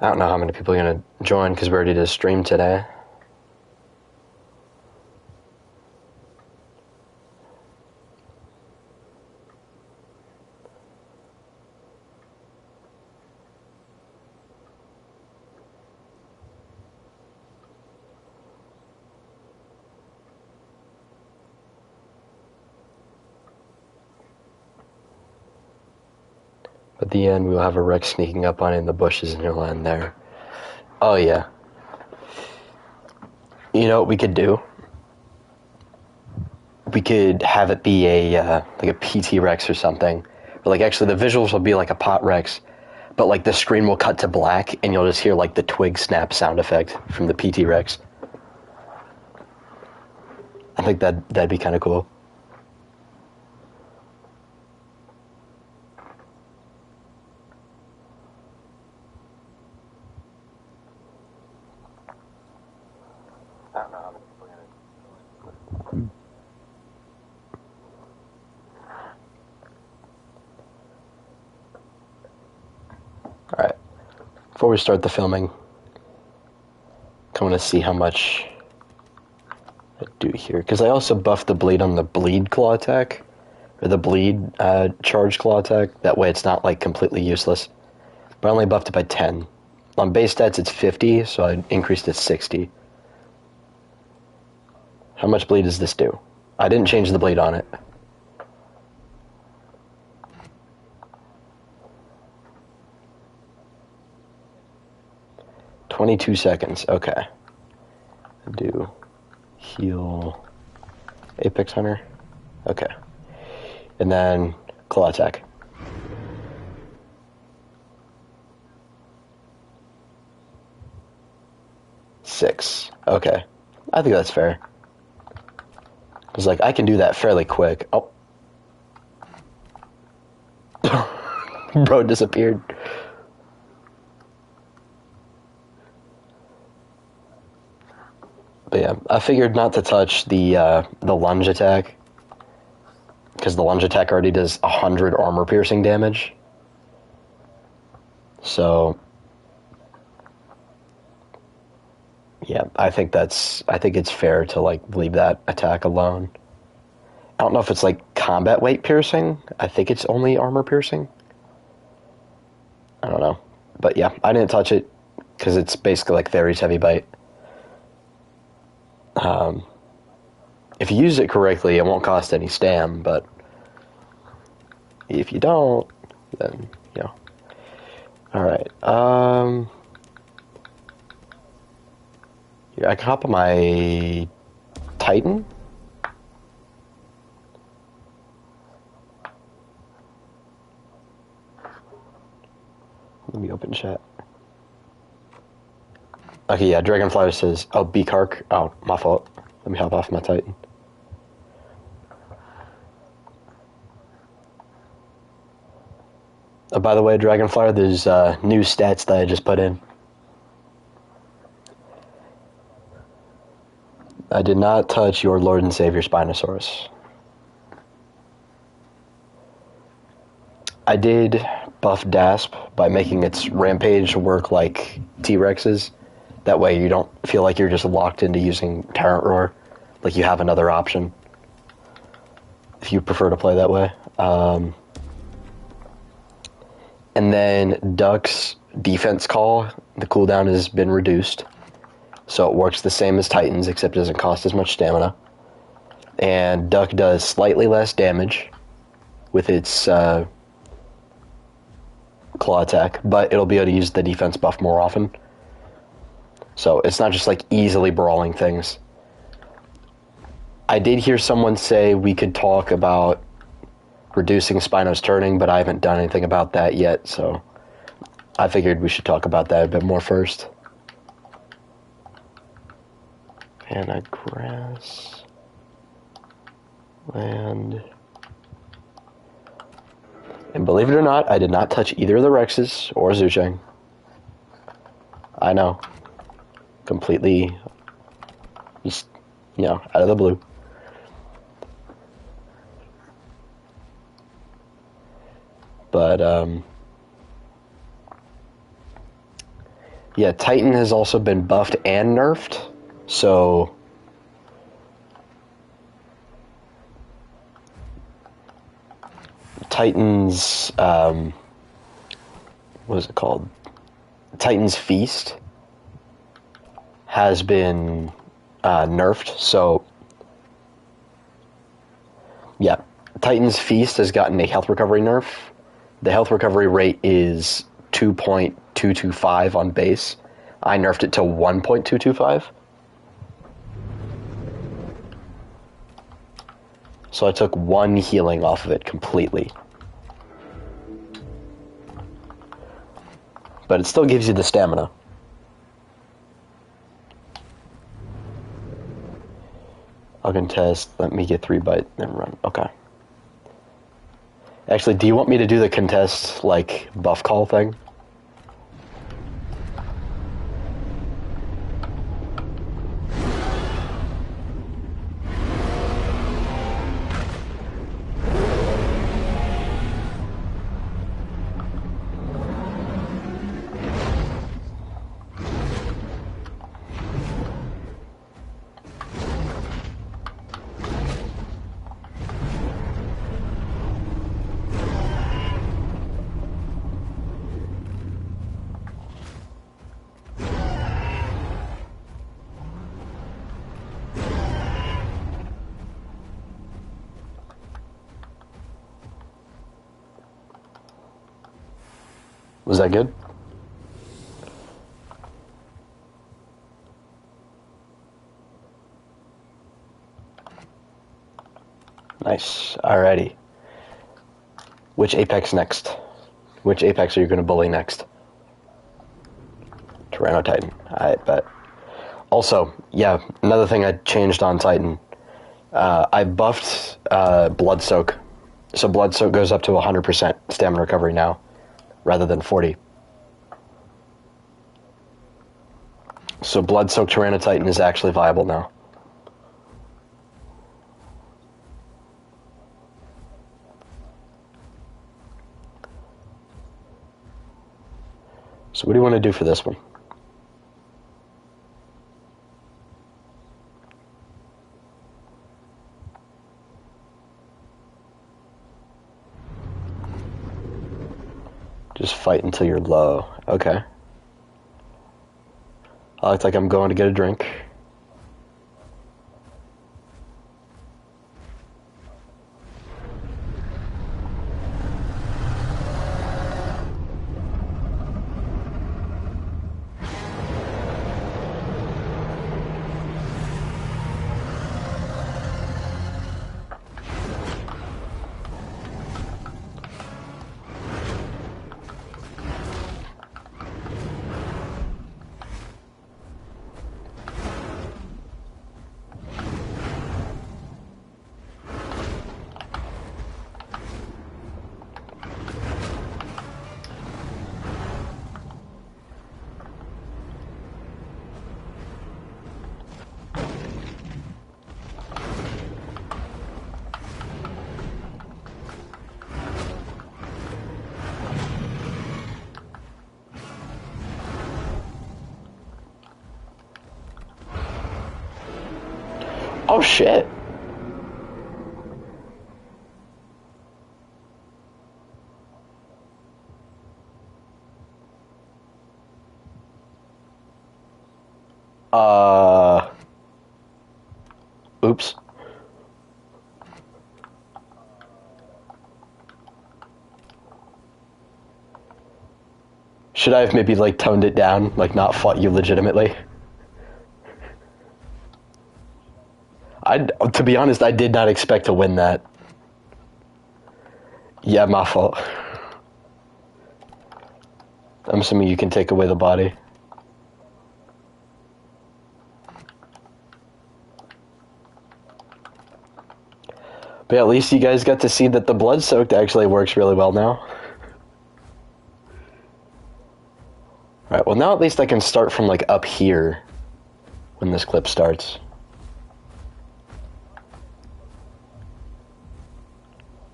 I don't know how many people are going to join because we already did a stream today. At the end, we'll have a Rex sneaking up on it in the bushes and he'll land there. Oh, yeah. You know what we could do? We could have it be a PT Rex or something. But, like, actually, the visuals will be like a pot Rex, but, like, the screen will cut to black and you'll just hear, like, the twig snap sound effect from the PT Rex. I think that'd be kind of cool. Alright, before we start the filming, I want to see how much I do here, because I also buffed the bleed on the bleed claw attack, or the bleed charge claw attack, that way it's not like completely useless, but I only buffed it by 10. On base stats it's 50, so I increased it to 60. How much bleed does this do? I didn't change the bleed on it. "22 seconds, okay. Do heal Apex Hunter, okay. And then claw attack. Six, okay. I think that's fair. Because, like, I can do that fairly quick. Oh. Bro disappeared. But yeah, I figured not to touch the lunge attack, because the lunge attack already does 100 armor piercing damage. So yeah, I think it's fair to, like, leave that attack alone. I don't know if it's like combat weight piercing. I think it's only armor piercing. I don't know. But yeah, I didn't touch it because it's basically like Theory's heavy bite. If you use it correctly, it won't cost any stam, but if you don't, then, you know. Alright, yeah, I can hop on my Titan. Let me open chat. Okay, yeah, Dragonfly says, oh, Beakark. Oh, my fault. Let me hop off my Titan. Oh, by the way, Dragonfly, there's new stats that I just put in. I did not touch your Lord and Savior Spinosaurus. I did buff Dasp by making its rampage work like T-Rex's. That way you don't feel like you're just locked into using Tyrant Roar. Like, you have another option, if you prefer to play that way. And then Duck's defense call, the cooldown has been reduced. So it works the same as Titan's, except it doesn't cost as much stamina. And Duck does slightly less damage with its claw attack, but it'll be able to use the defense buff more often. So it's not just like easily brawling things. I did hear someone say we could talk about reducing Spino's turning, but I haven't done anything about that yet, so I figured we should talk about that a bit more first. And I grass land. And believe it or not, I did not touch either of the Rexes or Zucheng. I know. Completely, just, you know, out of the blue. But, Yeah, Titan has also been buffed and nerfed, so... Titan's, what is it called? Titan's Feast has been nerfed, so... Yeah, Titan's Feast has gotten a health recovery nerf. The health recovery rate is 2.225 on base. I nerfed it to 1.225. So I took one healing off of it completely. But it still gives you the stamina. I'll contest, let me get 3 bite, then run. Okay. Actually, do you want me to do the contest, like, buff call thing? Was that good? Nice. Alrighty. Which Apex next? Which Apex are you going to bully next? Tyranno Titan. I bet. Also, yeah, another thing I changed on Titan. I buffed Blood Soak. So Blood Soak goes up to 100% stamina recovery now, rather than 40. So Blood Soak Tyranno Titan is actually viable now. So what do you want to do for this one? Just fight until you're low. Okay. I look like I'm going to get a drink. Oh shit. Oops. Should I have maybe, like, toned it down, like, not fought you legitimately? To be honest, I did not expect to win that. Yeah, my fault. I'm assuming you can take away the body. But at least you guys got to see that the Blood Soaked actually works really well now. Alright, well now at least I can start from, like, up here when this clip starts.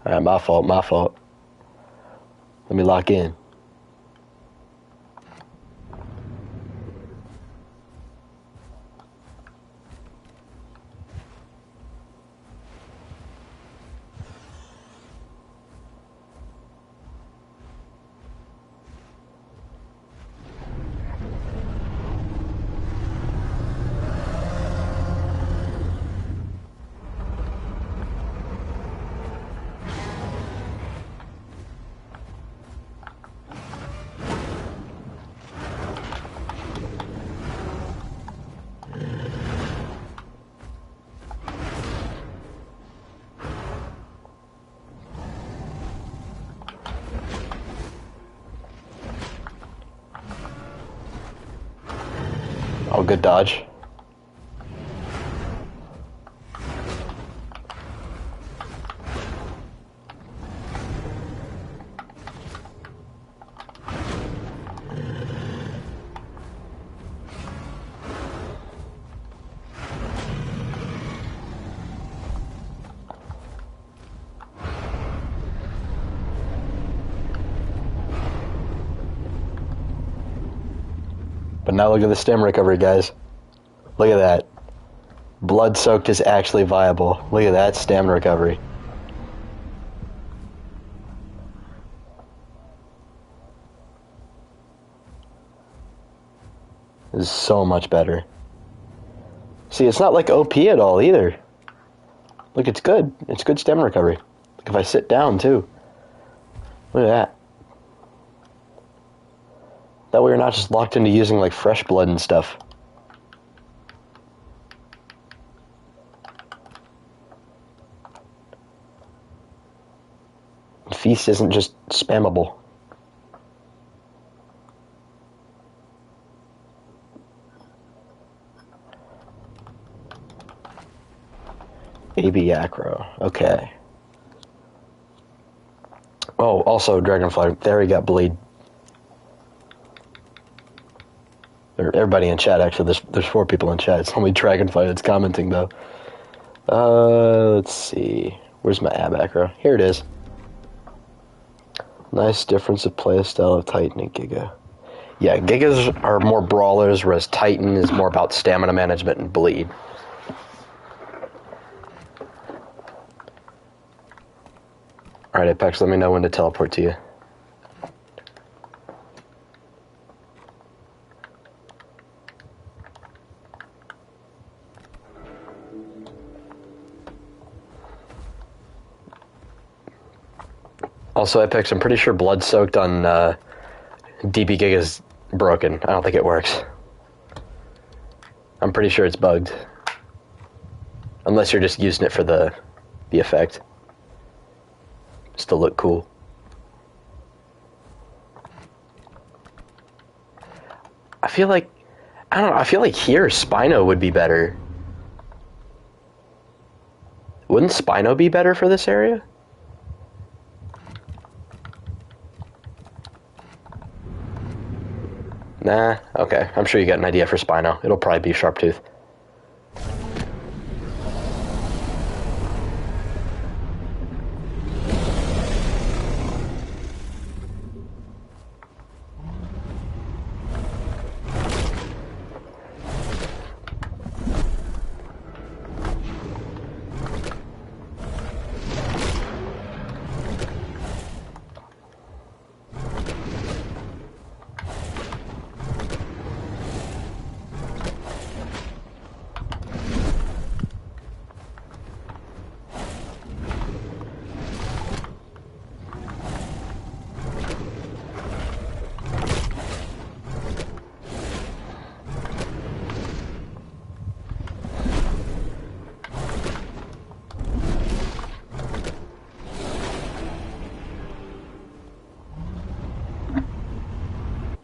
Alright, my fault, my fault. Let me lock in. Oh, good dodge. But now look at the stem recovery, guys. Look at that. Blood-soaked is actually viable. Look at that stamina recovery. This is so much better. See, it's not like OP at all either. Look, it's good. It's good stamina recovery. Look, if I sit down too. Look at that. That way you're not just locked into using like fresh blood and stuff. Feast isn't just spammable. AB Acro. Okay. Oh, also Dragonfly. There he got Bleed. Everybody in chat, actually. There's 4 people in chat. It's only Dragonfly that's commenting, though. Let's see. Where's my AB Acro? Here it is. Nice difference of playstyle of Titan and Giga. Yeah, Gigas are more brawlers, whereas Titan is more about stamina management and bleed. Alright, Apex, let me know when to teleport to you. Also, Apex, I'm pretty sure Blood-Soaked on DB Giga is broken. I don't think it works. I'm pretty sure it's bugged. Unless you're just using it for the effect. Just to look cool. I feel like... I don't know, I feel like here Spino would be better. Wouldn't Spino be better for this area? Nah, okay. I'm sure you got an idea for Spino. It'll probably be Sharptooth.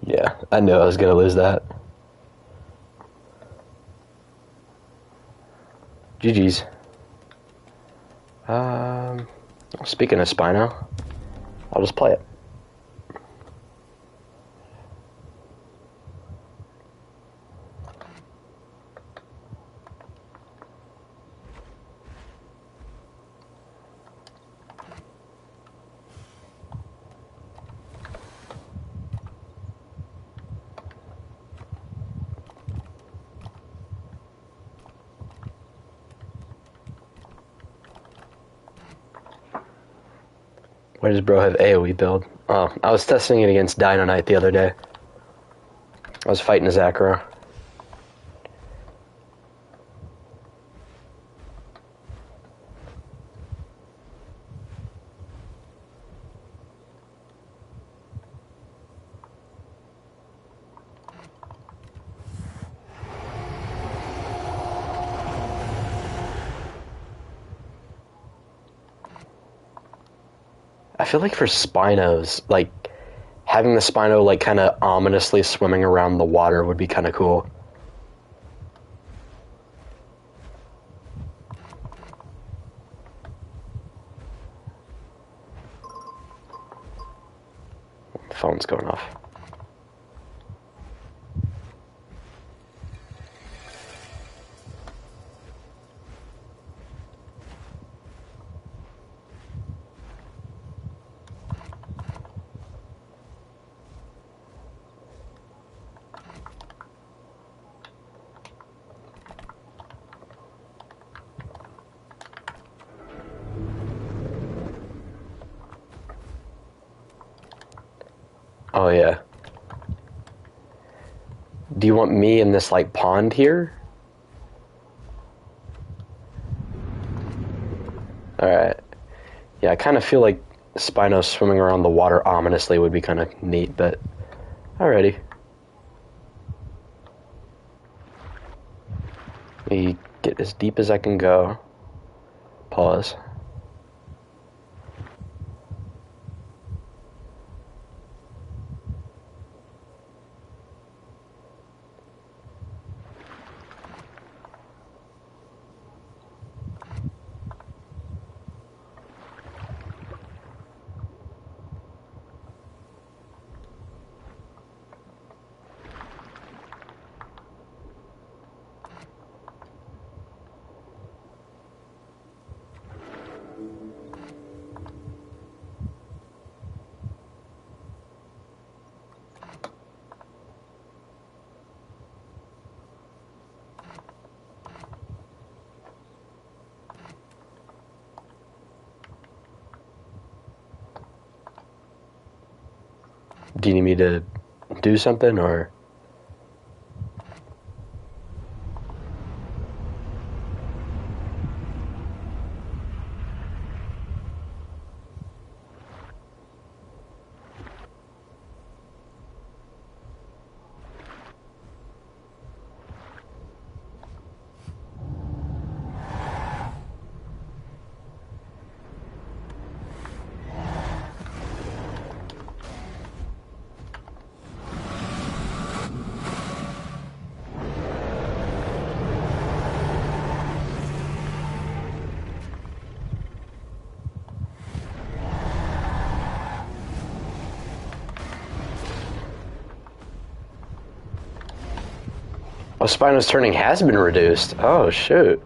Yeah, I knew I was gonna lose that. GG's. Speaking of Spino, I'll just play it. Where does bro have AoE build? Oh, I was testing it against Dino Knight the other day. I was fighting his Acro. I feel like for Spinos, like, having the Spino, like, kind of ominously swimming around the water would be kind of cool. phone's going off. Oh, yeah. Do you want me in this, like, pond here? Alright. Yeah, I kind of feel like Spino swimming around the water ominously would be kind of neat, but... Alrighty. Let me get as deep as I can go. Pause. Do you need me to do something, or... Oh, Spino's turning has been reduced. Oh, shoot.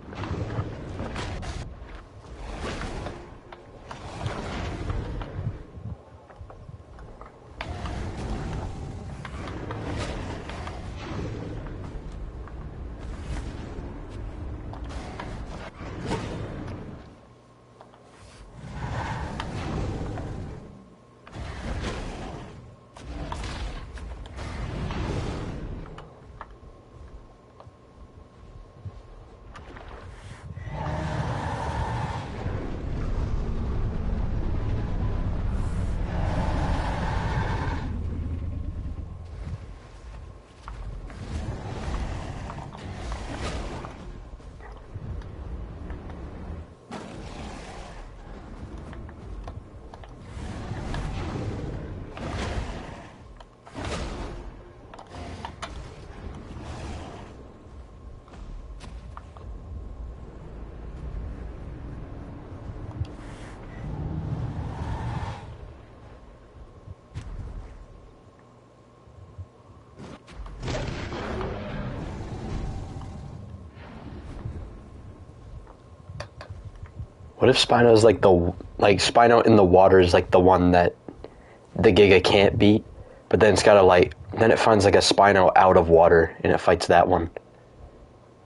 What if Spino's like Spino in the water is like the one that the Giga can't beat, but then it's gotta then it finds like a Spino out of water and it fights that one.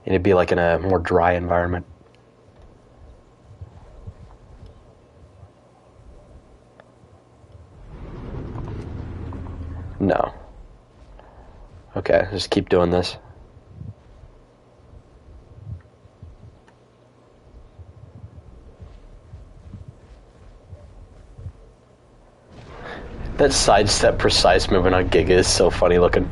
And it'd be like in a more dry environment. No. Okay, just keep doing this. That sidestep precise movement on Giga is so funny looking.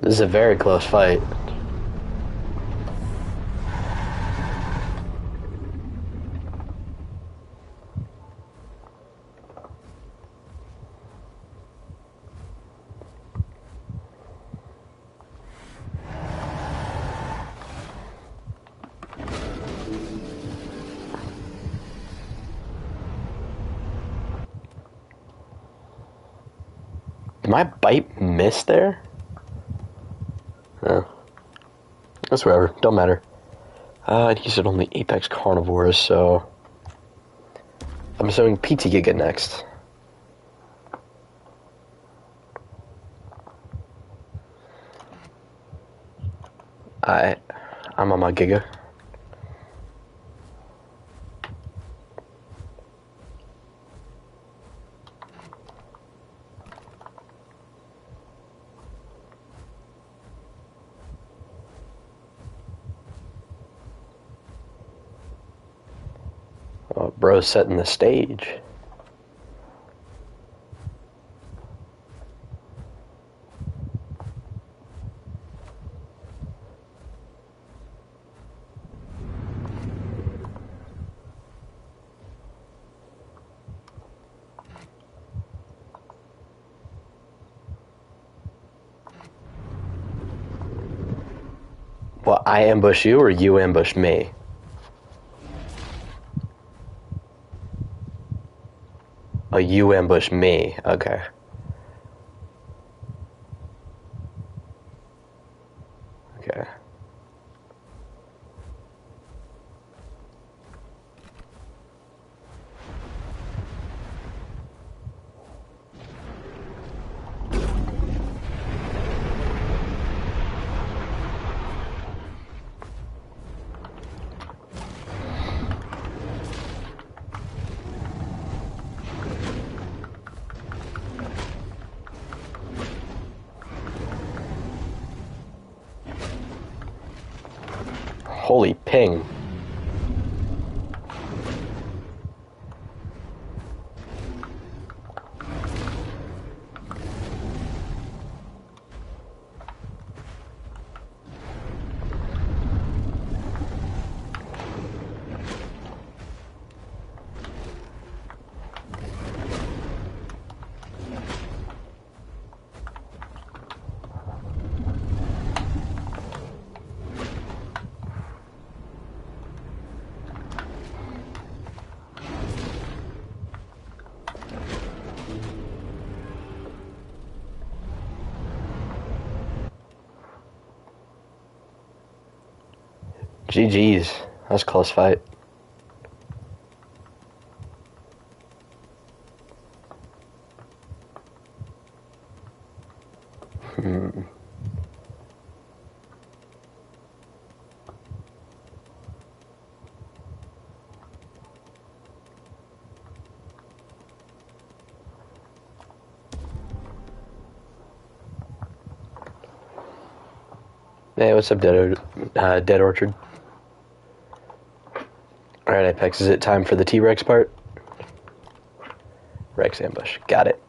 This is a very close fight. Did my bite miss there? Oh. That's whatever. Don't matter. I'd use it only Apex Carnivores, so... I'm assuming PT Giga next. I'm on my Giga. Oh, bro's setting the stage. Well, I ambush you or you ambush me? Oh, you ambush me. Okay. Okay. Holy ping. GG's. That's a close fight. Hey, what's up, Dead Orchard? Alright, Apex, is it time for the T-Rex part? Rex ambush. Got it.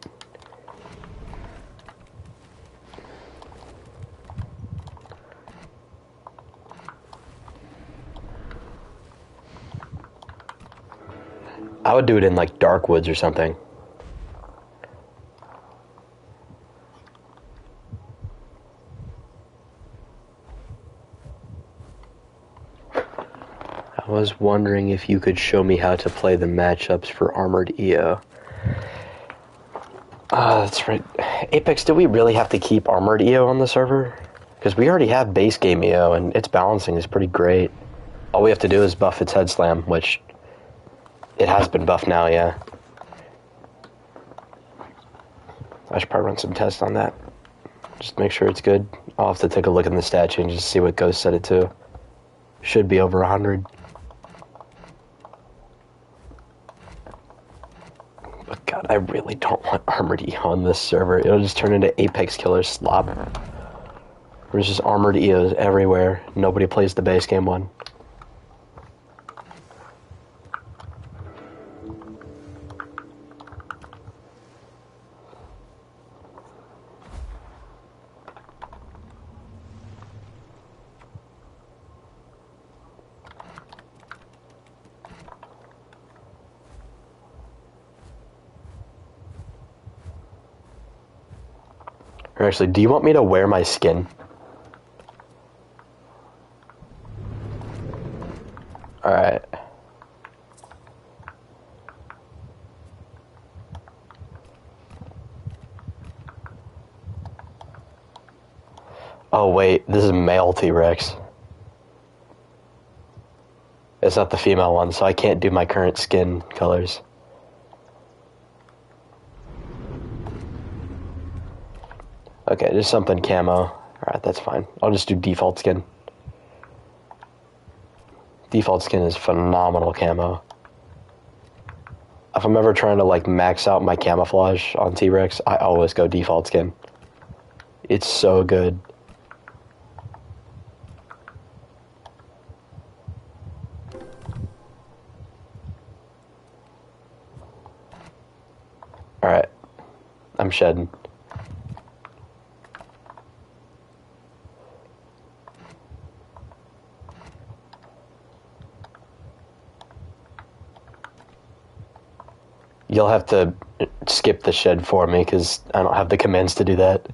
I would do it in, like, Dark Woods or something. I was wondering if you could show me how to play the matchups for Armored EO. That's right. Apex, do we really have to keep Armored EO on the server? Because we already have base game EO, and its balancing is pretty great. All we have to do is buff its head slam, which it has been buffed now, yeah. I should probably run some tests on that. Just make sure it's good. I'll have to take a look in the stat changes to see what Ghost set it to. Should be over 100. But God, I really don't want Armored EO on this server. It'll just turn into Apex Killer slop. There's just Armored EOs everywhere. Nobody plays the base game one. Or actually, do you want me to wear my skin? Alright. Oh wait, this is male T-Rex. It's not the female one, so I can't do my current skin colors. Okay, just something camo. Alright, that's fine. I'll just do default skin. Default skin is phenomenal camo. If I'm ever trying to like max out my camouflage on T-Rex, I always go default skin. It's so good. Alright. I'm shedding. You'll have to skip the shed for me, because I don't have the commands to do that.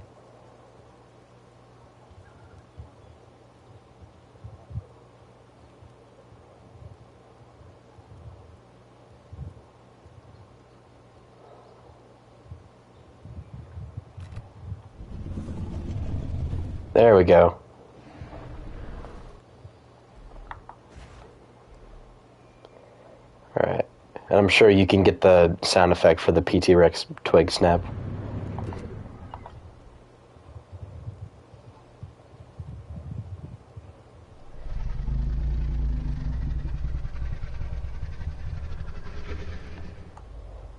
There we go. Alright. And I'm sure you can get the sound effect for the P-T-Rex twig snap.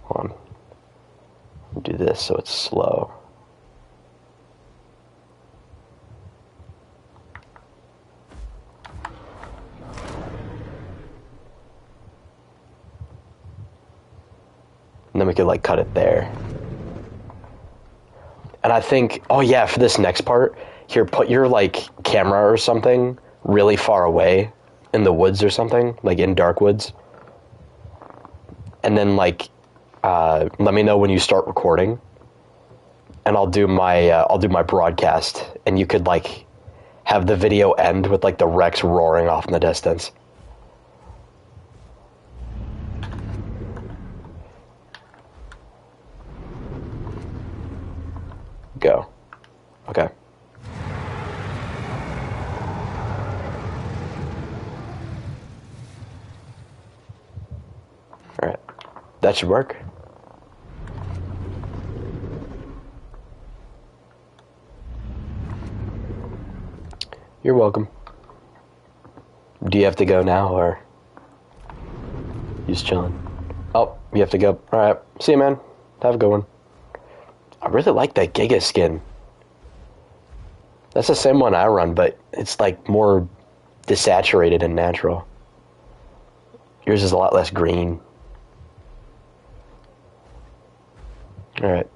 Hold on. Do this so it's slow. And then we could like cut it there. And I think, oh yeah, for this next part, here, put your like camera or something really far away in the woods or something, like in dark woods. And then like, let me know when you start recording, and I'll do my broadcast, and you could like have the video end with like the Rex roaring off in the distance. Go. Okay. Alright. That should work. You're welcome. Do you have to go now, or you just chilling? Oh, you have to go. Alright. See you, man. Have a good one. I really like that Giga skin. That's the same one I run, but it's like more desaturated and natural. Yours is a lot less green. Alright.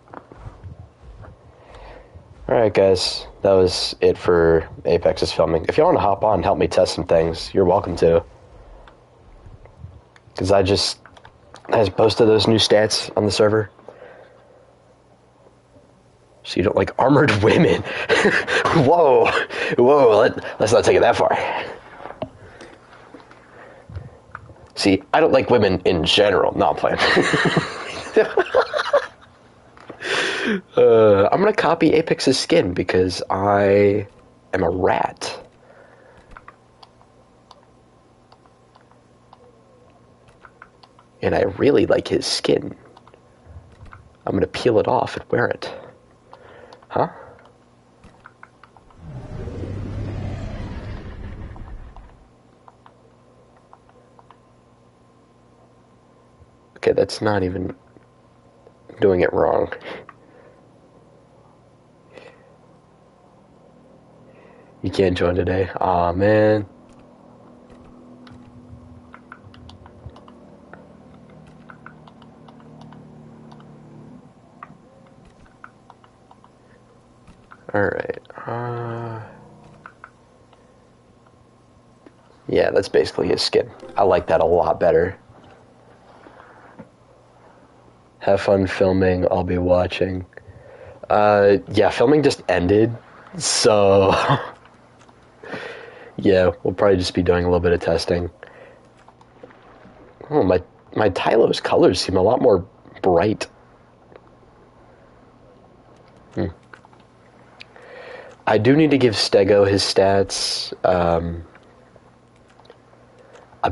Alright, guys. That was it for Apex's filming. If you want to hop on and help me test some things, you're welcome to. Because I just posted those new stats on the server. So you don't like armored women. Whoa. Let's not take it that far. See, I don't like women in general. No, I'm playing. I'm going to copy Apex's skin because I am a rat. And I really like his skin. I'm going to peel it off and wear it. Huh? Okay, that's not even doing it wrong. You can't join today. Aw, man. Alright, yeah, that's basically his skin. I like that a lot better. Have fun filming, I'll be watching. Yeah, filming just ended, so yeah, we'll probably just be doing a little bit of testing. Oh, my Tylo's colors seem a lot more bright. I do need to give Stego his stats. I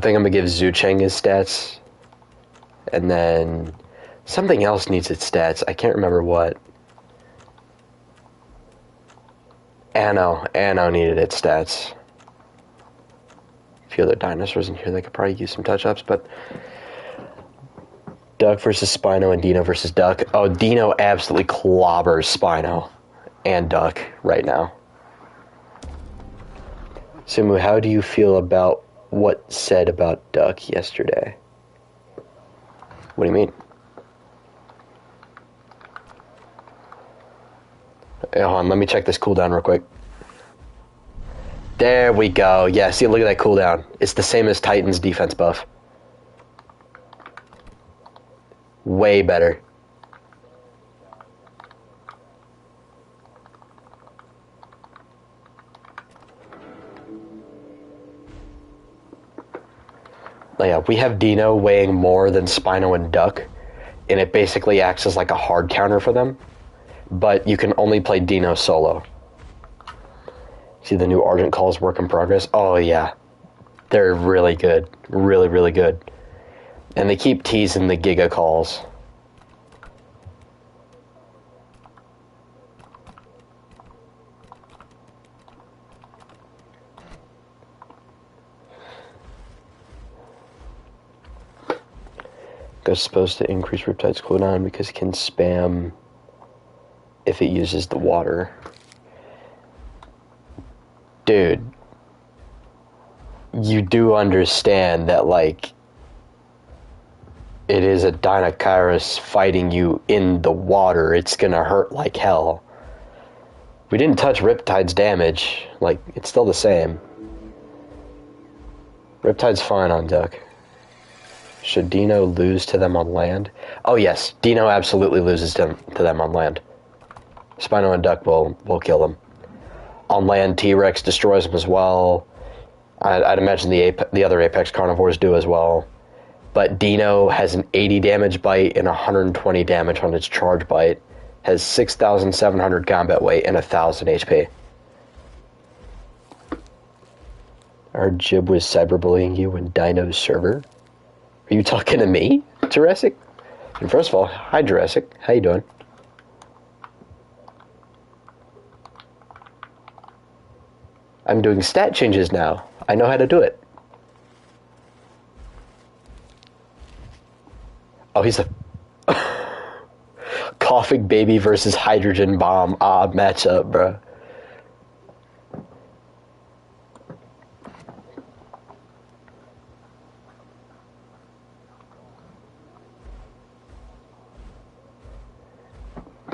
think I'm gonna give Zucheng his stats, and then something else needs its stats. I can't remember what. Anno needed its stats. A few other dinosaurs in here that could probably use some touch-ups, but Duck versus Spino and Dino versus Duck. Oh, Dino absolutely clobbers Spino and Duck right now. Sumu, how do you feel about what said about Duck yesterday? What do you mean? Hey, hold on, let me check this cooldown real quick. There we go. Yeah, see, look at that cooldown. It's the same as Titan's defense buff. Way better. Oh, yeah, we have Dino weighing more than Spino and Duck, and it basically acts as like a hard counter for them, but you can only play Dino solo. See the new Argent calls work in progress? Oh yeah, they're really good. Really, really good. And they keep teasing the Giga calls. It's supposed to increase Riptide's cooldown because it can spam if it uses the water. Dude, you do understand that, like, it is a Deinonychus fighting you in the water. It's gonna hurt like hell. We didn't touch Riptide's damage. Like, it's still the same. Riptide's fine on Duck. Should Dino lose to them on land? Oh yes, Dino absolutely loses to them on land. Spino and Duck will kill them. On land, T-Rex destroys them as well. I'd imagine the other Apex carnivores do as well. But Dino has an 80 damage bite and 120 damage on its charge bite. Has 6,700 combat weight and 1,000 HP. Our Jib was cyberbullying you in Dino's server? Are you talking to me, Jurassic? And first of all, hi Jurassic. How you doing? I'm doing stat changes now. I know how to do it. Oh, he's a coughing baby versus hydrogen bomb. Odd matchup, bro.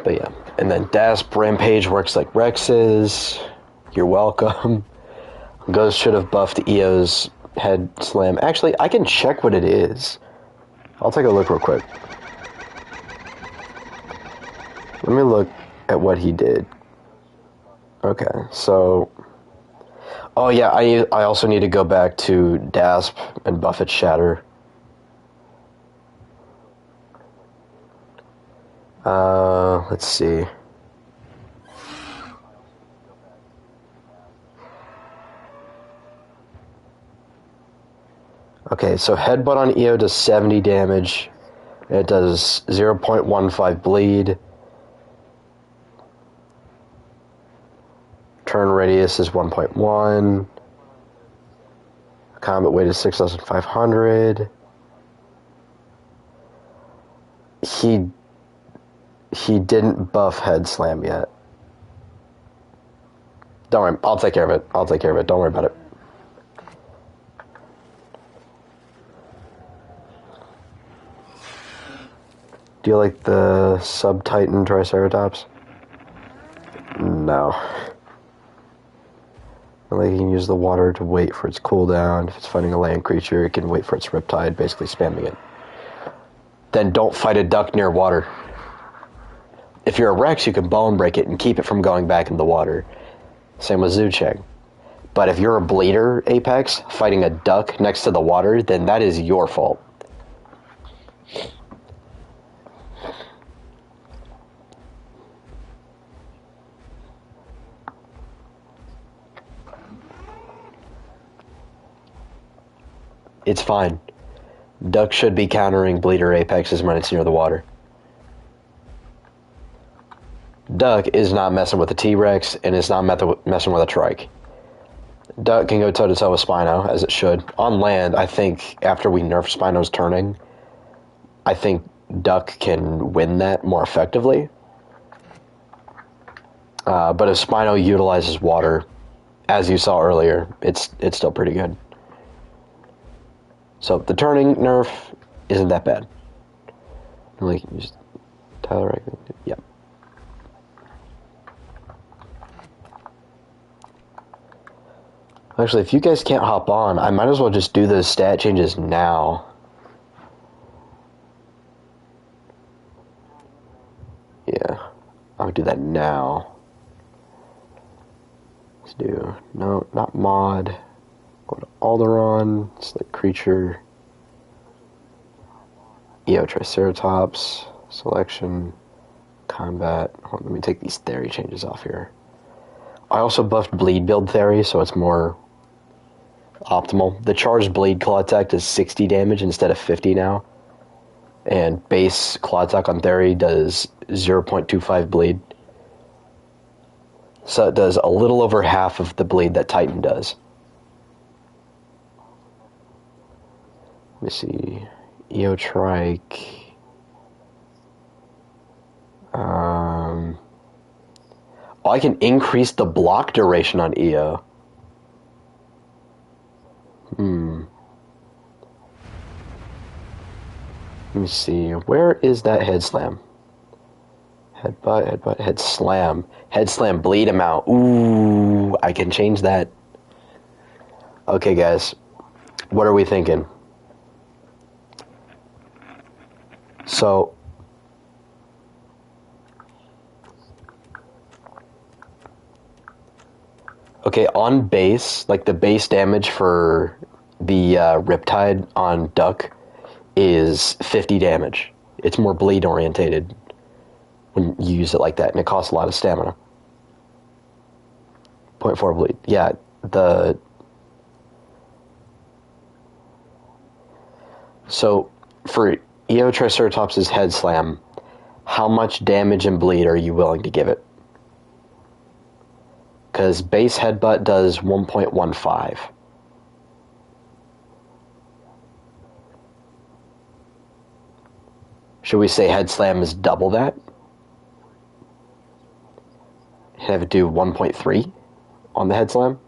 But yeah, and then Dasp Rampage works like Rex's. You're welcome. Ghost should have buffed EO's head slam. Actually, I can check what it is. I'll take a look real quick. Let me look at what he did. Okay, so... Oh yeah, I also need to go back to Dasp and buff its Shatter. Let's see. Okay, so Headbutt on EO does 70 damage. It does 0.15 bleed. Turn radius is 1.1. Combat weight is 6,500. He didn't buff Head Slam yet. Don't worry, I'll take care of it. Don't worry about it. Do you like the Sub-Titan Triceratops? No. Like, you can use the water to wait for its cooldown. If it's fighting a land creature, it can wait for its Riptide, basically spamming it. Then don't fight a duck near water. If you're a Rex, you can bone break it and keep it from going back in the water. Same with Zoocheng. But if you're a bleeder Apex fighting a duck next to the water, then that is your fault. It's fine. Duck should be countering bleeder Apexes when it's near the water. Duck is not messing with a T-Rex, and it's not messing with a Trike. Duck can go toe-to-toe with Spino, as it should. On land, I think, after we nerf Spino's turning, I think Duck can win that more effectively. But if Spino utilizes water, as you saw earlier, it's still pretty good. So the turning nerf isn't that bad. Like, just Tyler, yeah. Actually, if you guys can't hop on, I might as well just do those stat changes now. Yeah, I would do that now. Let's do, no, not mod. Go to Alderaan, select creature. Eo Triceratops, selection, combat. Hold on, let me take these theory changes off here. I also buffed bleed build theory, so it's more optimal. The charged bleed claw attack does 60 damage instead of 50 now. And base claw attack on theory does 0.25 bleed. So it does a little over half of the bleed that Titan does. Let me see. Eo Trike. I can increase the block duration on EO. Let me see. Where is that head slam? Headbutt, head slam. Head slam, bleed him out. Ooh, I can change that. Okay, guys. What are we thinking? So, okay, on base, like the base damage for the Riptide on Duck is 50 damage. It's more bleed orientated when you use it like that, and it costs a lot of stamina. 0.4 bleed. Yeah, so for Eo Triceratops' head slam, how much damage and bleed are you willing to give it? Because base headbutt does 1.15. Should we say head slam is double that? Have it do 1.3 on the head slam?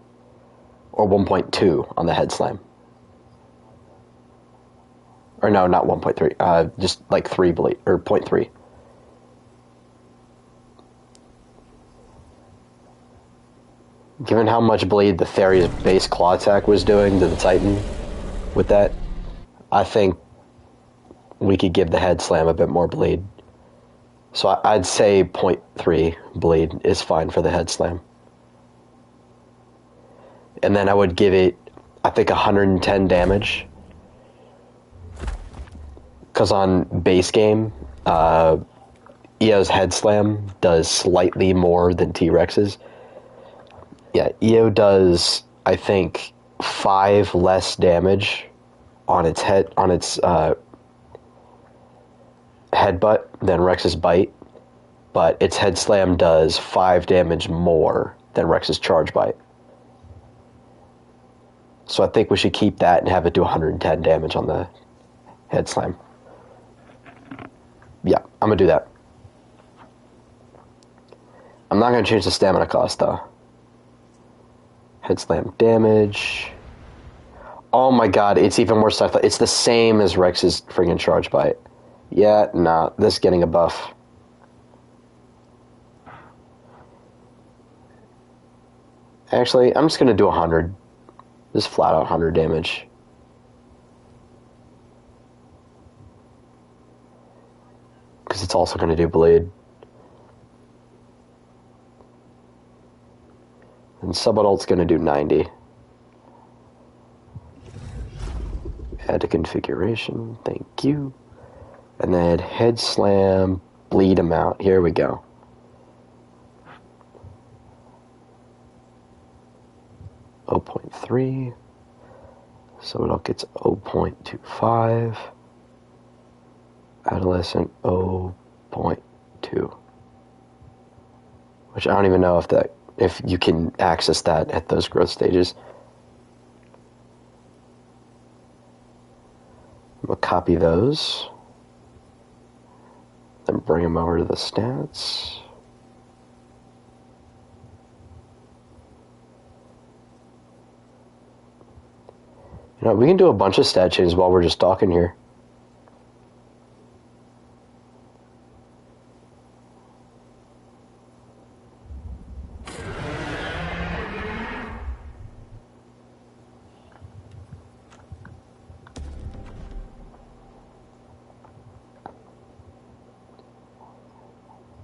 Or 1.2 on the head slam? Or no, not 1.3. Just like 3 bleed, or 0.3. Given how much bleed the Theory's base claw attack was doing to the Titan with that, I think we could give the head slam a bit more bleed. So I'd say 0.3 bleed is fine for the head slam. And then I would give it, I think, 110 damage. Because on base game, EO's head slam does slightly more than T-Rex's. Yeah, EO does, I think, 5 less damage on its headbutt than Rex's bite, but its head slam does 5 damage more than Rex's charge bite. So I think we should keep that and have it do 110 damage on the head slam. Yeah, I'm gonna do that. I'm not gonna change the stamina cost though. Head slam damage. Oh my god, it's even more stuff. It's the same as Rex's friggin' charge bite. Yeah, nah, this is getting a buff. Actually, I'm just gonna do 100. Just flat out 100 damage. Because it's also gonna do bleed. And subadult's going to do 90. Add to configuration. Thank you. And then head slam, bleed him out. Here we go. .3. Subadult gets 0.25. Adolescent 0.2. Which I don't even know if you can access that at those growth stages. I'm going to copy those. Then bring them over to the stats. You know, we can do a bunch of stat changes while we're just talking here.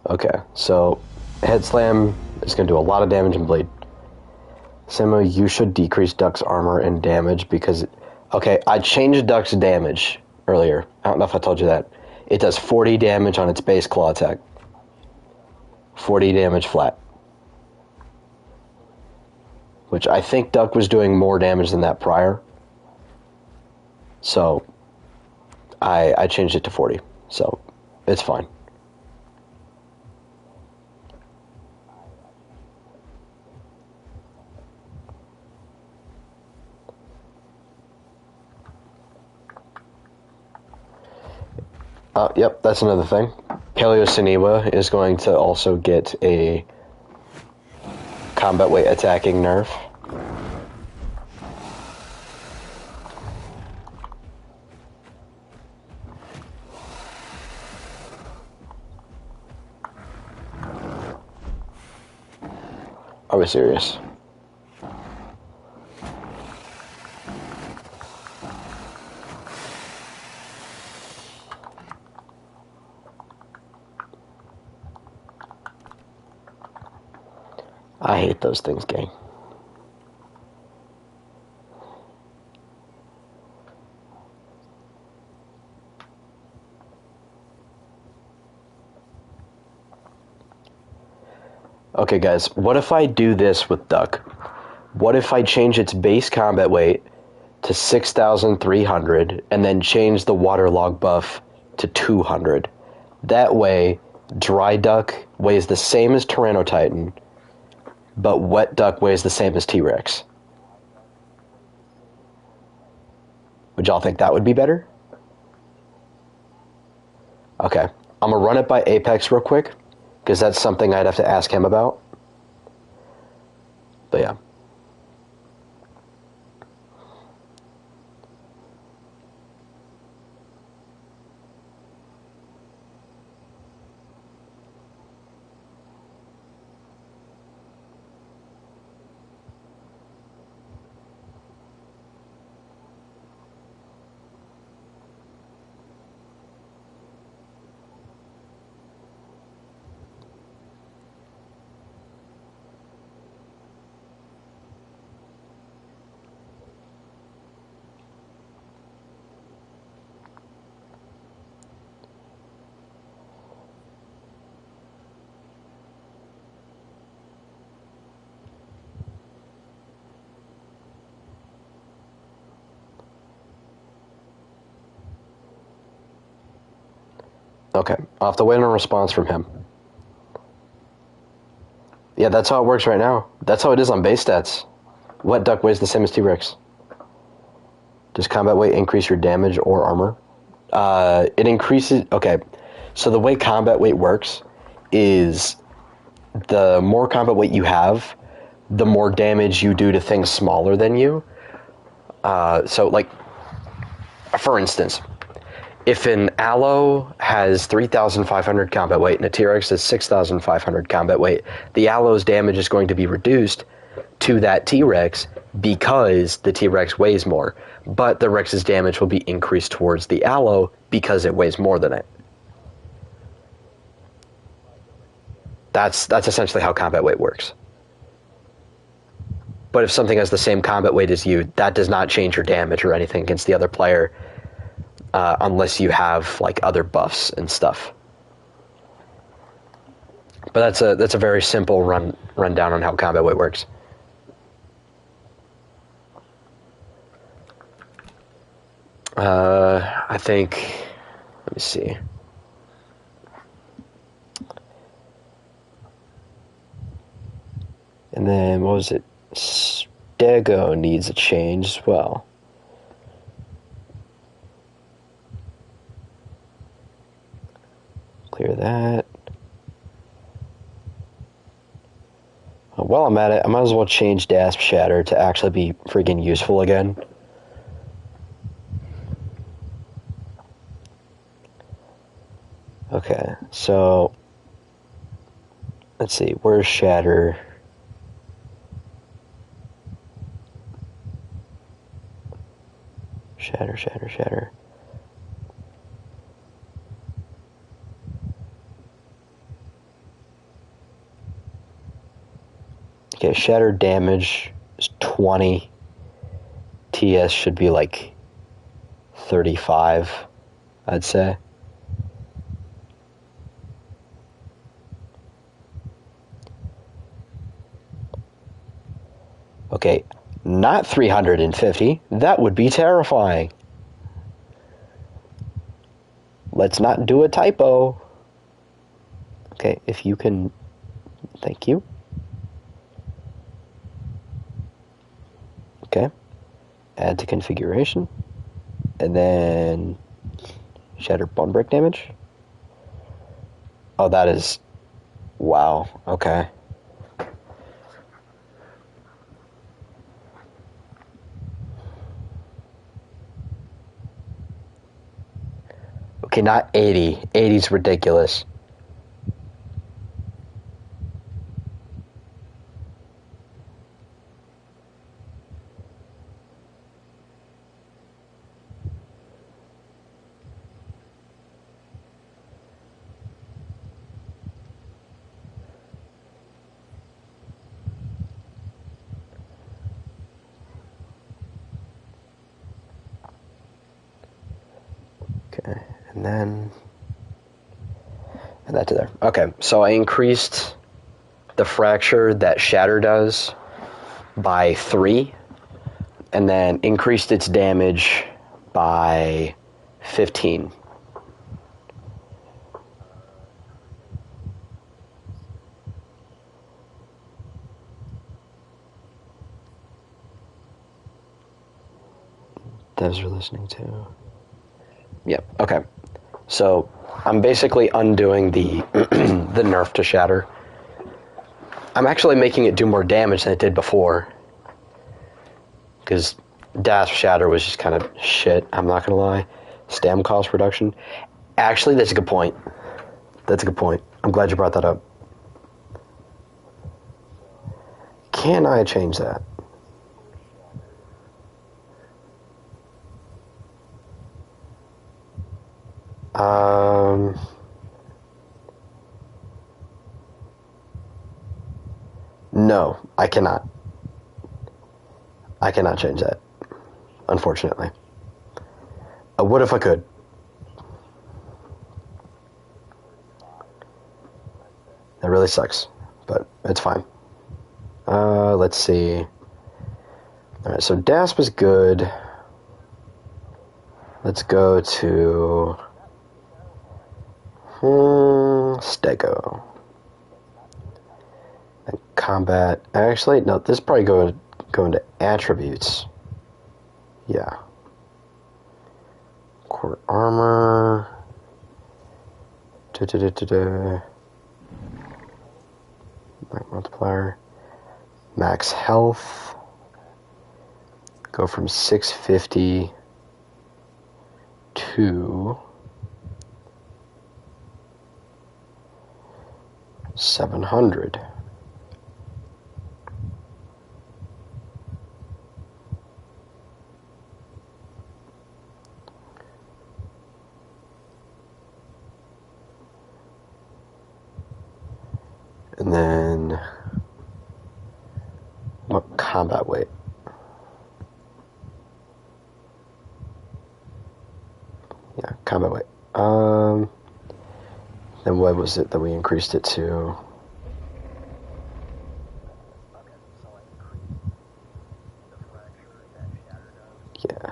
Okay, so head slam is going to do a lot of damage and bleed. Samo, you should decrease Duck's armor and damage because... Okay, I changed Duck's damage earlier. I don't know if I told you that. It does 40 damage on its base claw attack. 40 damage flat. Which I think Duck was doing more damage than that prior. So, I changed it to 40. So, it's fine. Yep, that's another thing. Paleo Saniwa is going to also get a combat weight attacking nerf. Are we serious? I hate those things, gang. Okay, guys, what if I do this with Duck? What if I change its base combat weight to 6,300 and then change the waterlog buff to 200? That way, Dry Duck weighs the same as Tyrannotitan, but Wet Duck weighs the same as T-Rex. Would y'all think that would be better? Okay, I'm going to run it by Apex real quick, because that's something I'd have to ask him about. But yeah. Okay, I'll have to wait on a response from him. Yeah, that's how it works right now. That's how it is on base stats. Wet Duck weighs the same as T-Rex. Does combat weight increase your damage or armor? It increases... Okay, so the way combat weight works is the more combat weight you have, the more damage you do to things smaller than you. So, like, for instance... If an Allo has 3,500 combat weight and a T-Rex has 6,500 combat weight, the Allo's damage is going to be reduced to that T-Rex because the T-Rex weighs more. But the Rex's damage will be increased towards the Allo because it weighs more than it. That's essentially how combat weight works. But if something has the same combat weight as you, that does not change your damage or anything against the other player, unless you have like other buffs and stuff. But that's a very simple rundown on how combat weight works. I think. Let me see. And then what was it? Stego needs a change as well. Clear that. While I'm at it, I might as well change Dasp Shatter to actually be freaking useful again. Okay, so let's see, where's Shatter? Shatter. Okay, Shatter damage is 20. TS should be like 35, I'd say. Okay, not 350. That would be terrifying. Let's not do a typo. Okay, if you can... Thank you. Okay. Add to configuration. And then... Shatter bone break damage. Oh, that is... Wow, okay. Okay, not 80. 80's ridiculous. Okay, and then... And that to there. Okay, so I increased the fracture that Shatter does by 3, and then increased its damage by 15. Those are listening to. Yep, okay. So I'm basically undoing the the nerf to Shatter. I'm actually making it do more damage than it did before. Because Dasp Shatter was just kind of shit, I'm not gonna lie. Stam cost reduction. Actually, that's a good point. That's a good point. I'm glad you brought that up. Can I change that? No, I cannot. I cannot change that, unfortunately. I would if I could. That really sucks, but it's fine. Let's see. Alright, so Dasp is good. Let's go to... Stego. And combat... Actually, no, this is probably go into attributes. Yeah. Core armor. Multiplier. Max health. Go from 650 to 700. And then what combat weight. Yeah, combat weight. Then what was it that we increased it to? Yeah.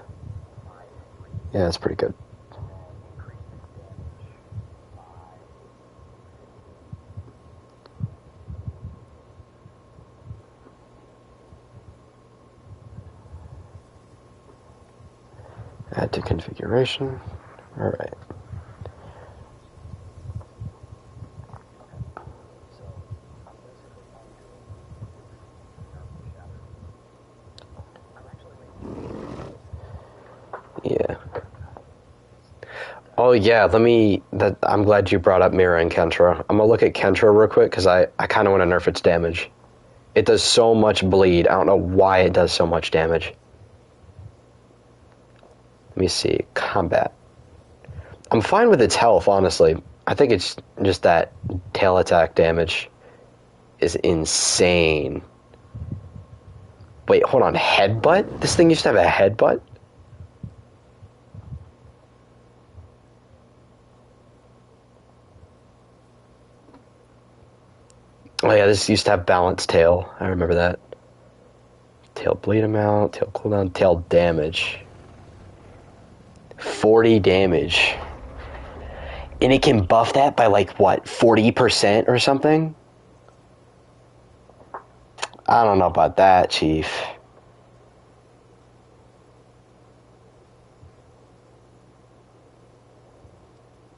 Yeah, that's pretty good. Add to configuration. Alright. Yeah. Oh yeah, I'm glad you brought up Mira and Kentra. I'm gonna look at Kentra real quick because I kind of want to nerf its damage. It does so much bleed. I don't know why it does so much damage. Let me see. Combat. I'm fine with its health, honestly. I think it's just that tail attack damage is insane. Wait, hold on. Headbutt? This thing used to have a headbutt? Oh yeah, this used to have balanced tail. I remember that. Tail bleed amount, tail cooldown, tail damage. 40 damage. And it can buff that by like, what, 40% or something? I don't know about that, Chief.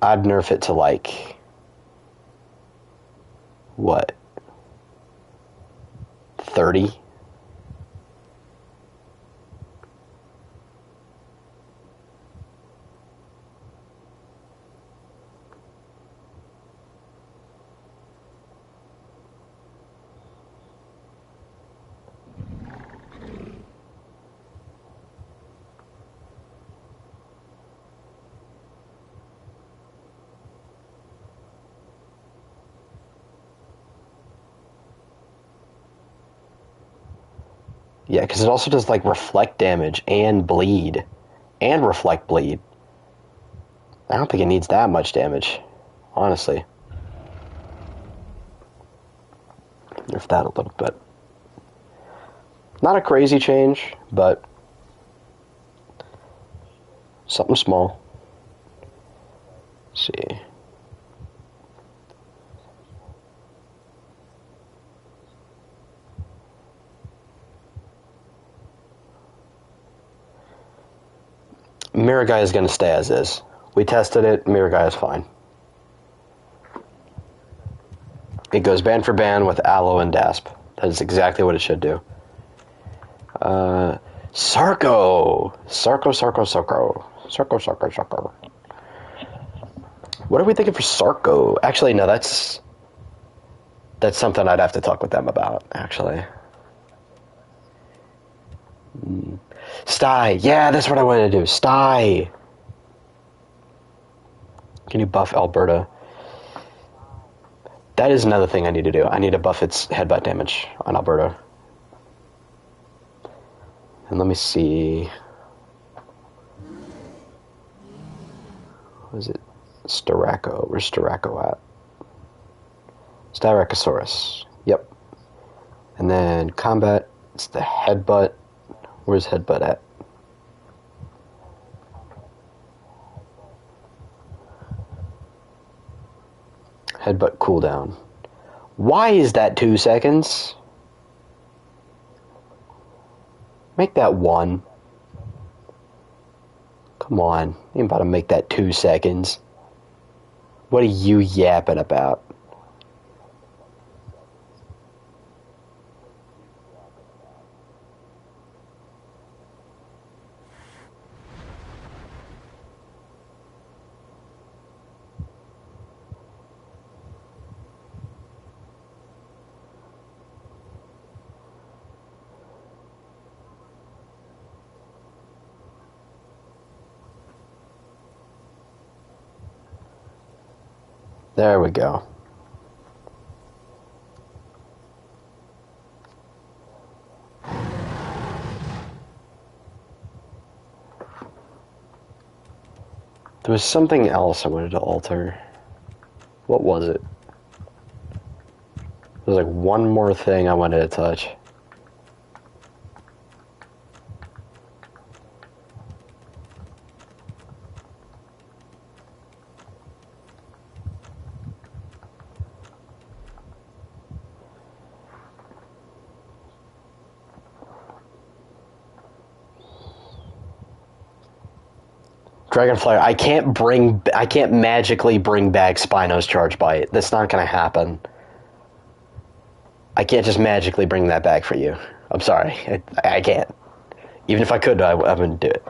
I'd nerf it to like... what? 30? Yeah, because it also does like reflect damage and bleed. And reflect bleed. I don't think it needs that much damage, honestly. Nerf that a little bit. Not a crazy change, but something small. Let's see. Miragai is going to stay as is. We tested it. Miragai is fine. It goes band for band with Aloe and Dasp. That is exactly what it should do. Sarco! Sarco. What are we thinking for Sarco? Actually, no, that's something I'd have to talk with them about, actually. Sty! Yeah, that's what I wanted to do. Sty! Can you buff Alberta? That is another thing I need to do. I need to buff its headbutt damage on Alberta. And let me see... what is it? Styraco. Where's Styraco at? Styracosaurus. Yep. And then combat, it's the headbutt. Where's headbutt at? Headbutt cooldown. Why is that 2 seconds? Make that 1. Come on. You ain't about to make that 2 seconds. What are you yapping about? There we go. There was something else I wanted to alter. What was it? There's like one more thing I wanted to touch. Dragonfly, I can't magically bring back Spino's Charge Bite. That's not gonna happen. I can't just magically bring that back for you. I'm sorry. I can't. Even if I could, I wouldn't do it.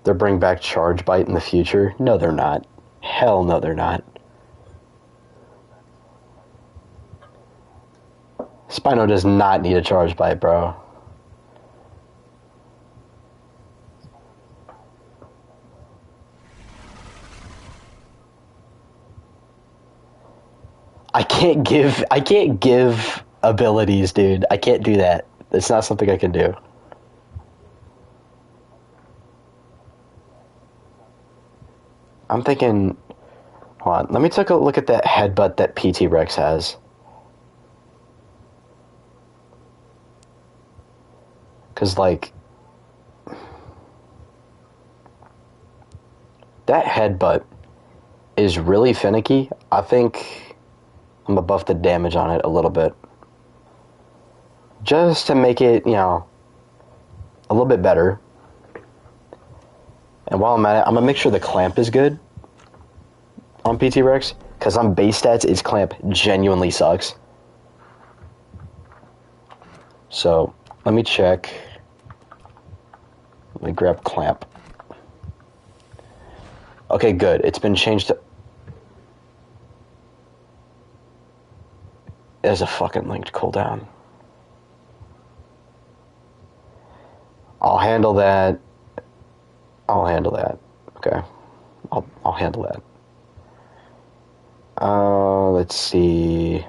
They're bringing back Charge Bite in the future? No, they're not. Hell no, they're not. Spino does not need a Charge Bite, bro. I can't give abilities, dude. I can't do that. It's not something I can do. I'm thinking, hold on, let me take a look at that headbutt that PT Rex has. Because, like, that headbutt is really finicky. I think I'm gonna buff the damage on it a little bit. Just to make it, you know, a little bit better. And while I'm at it, I'm gonna make sure the clamp is good on PT Rex. Because on base stats, its clamp genuinely sucks. So, let me check. Let me grab clamp. Okay, good. It's been changed to... There's a fucking linked cooldown. I'll handle that. Okay. I'll handle that. Let's see.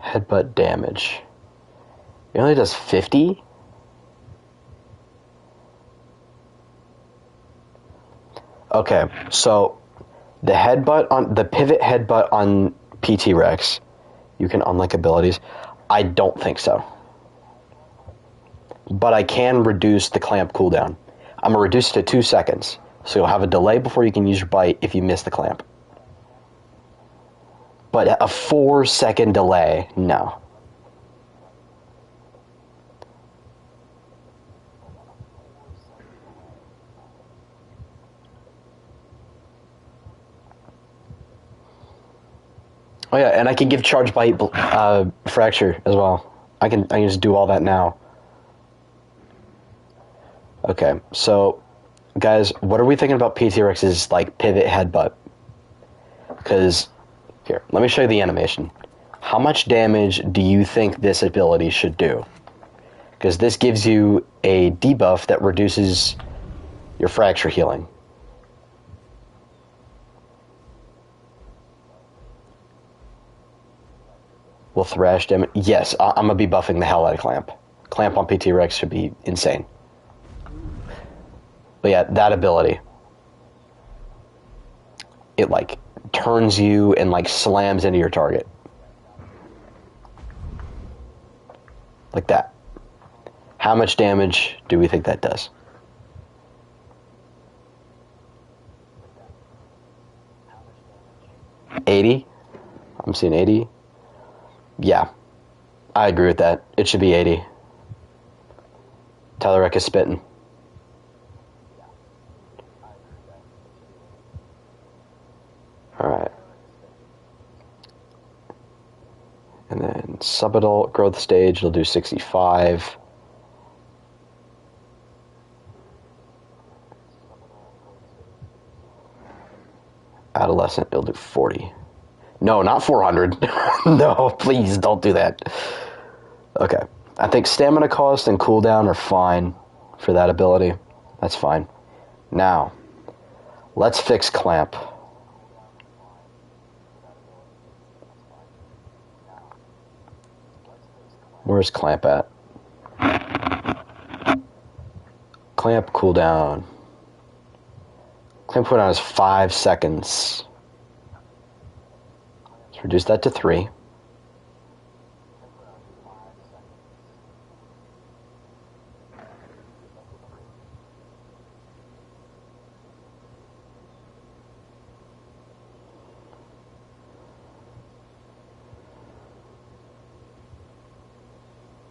Headbutt damage. It only does 50? Okay, so the pivot headbutt on PT Rex, you can unlock abilities. I don't think so. But I can reduce the clamp cooldown. I'm gonna reduce it to 2 seconds. So you'll have a delay before you can use your bite if you miss the clamp. But a 4-second delay, no. Oh yeah, and I can give Charge Bite Fracture as well. I can just do all that now. Okay, so guys, what are we thinking about PT Rex's like pivot headbutt? Because here, let me show you the animation. How much damage do you think this ability should do? Because this gives you a debuff that reduces your fracture healing. Will Thrash damage? Yes, I'm gonna be buffing the hell out of Clamp. Clamp on PT Rex should be insane. But yeah, that ability. It like turns you and like slams into your target. Like that. How much damage do we think that does? $80? I'm seeing 80. Yeah, I agree with that. It should be 80. Telerik is spitting. Alright. And then subadult growth stage, it'll do 65. Adolescent, it'll do 40. No, not 400. No, please don't do that. Okay. I think stamina cost and cooldown are fine for that ability. That's fine. Now, let's fix Clamp. Where's Clamp at? Clamp cooldown. Clamp cooldown is 5 seconds. Let's reduce that to 3.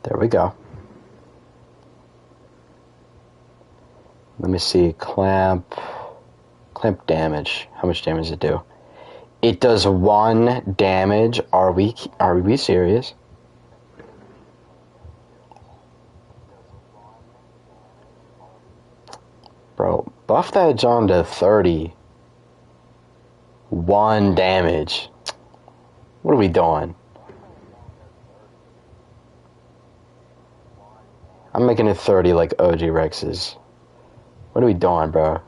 There we go. Let me see. Clamp damage. How much damage does it do? It does 1 damage. Are we serious? Bro, buff that John to 30. 1 damage. What are we doing? I'm making it 30 like OG Rex's. What are we doing, bro?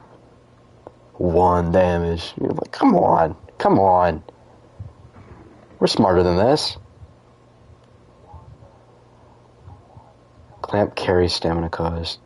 1 damage. You're like, come on. Come on. We're smarter than this. Clamp carry stamina cost.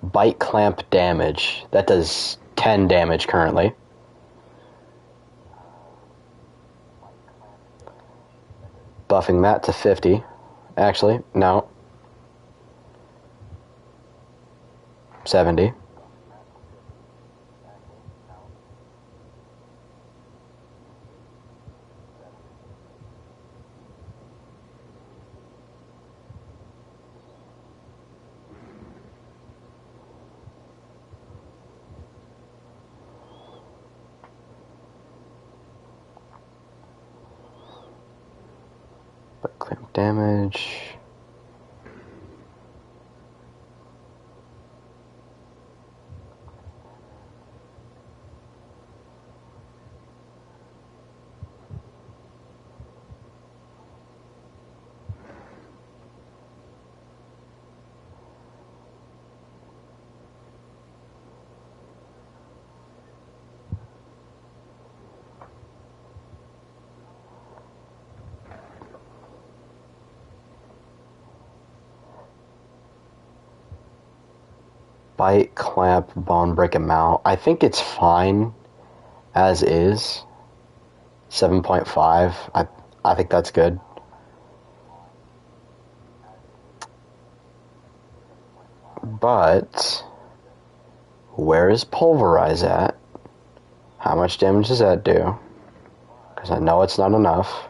Bite clamp damage. That does 10 damage currently. Buffing that to 50. Actually, no. 70. Clamp damage. Bite, clamp, bone break amount. I think it's fine as is. 7.5. I think that's good. But where is Pulverize at? How much damage does that do? Because I know it's not enough.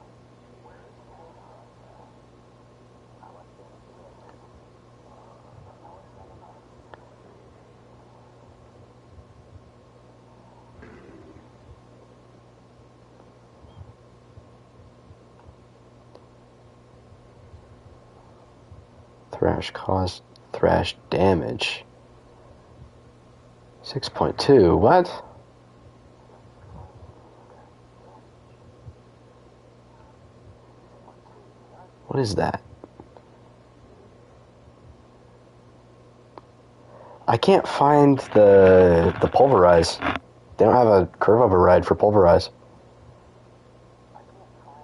Thrash cost, thrash damage. 6.2, what? What is that? I can't find the Pulverize. They don't have a curve override for Pulverize.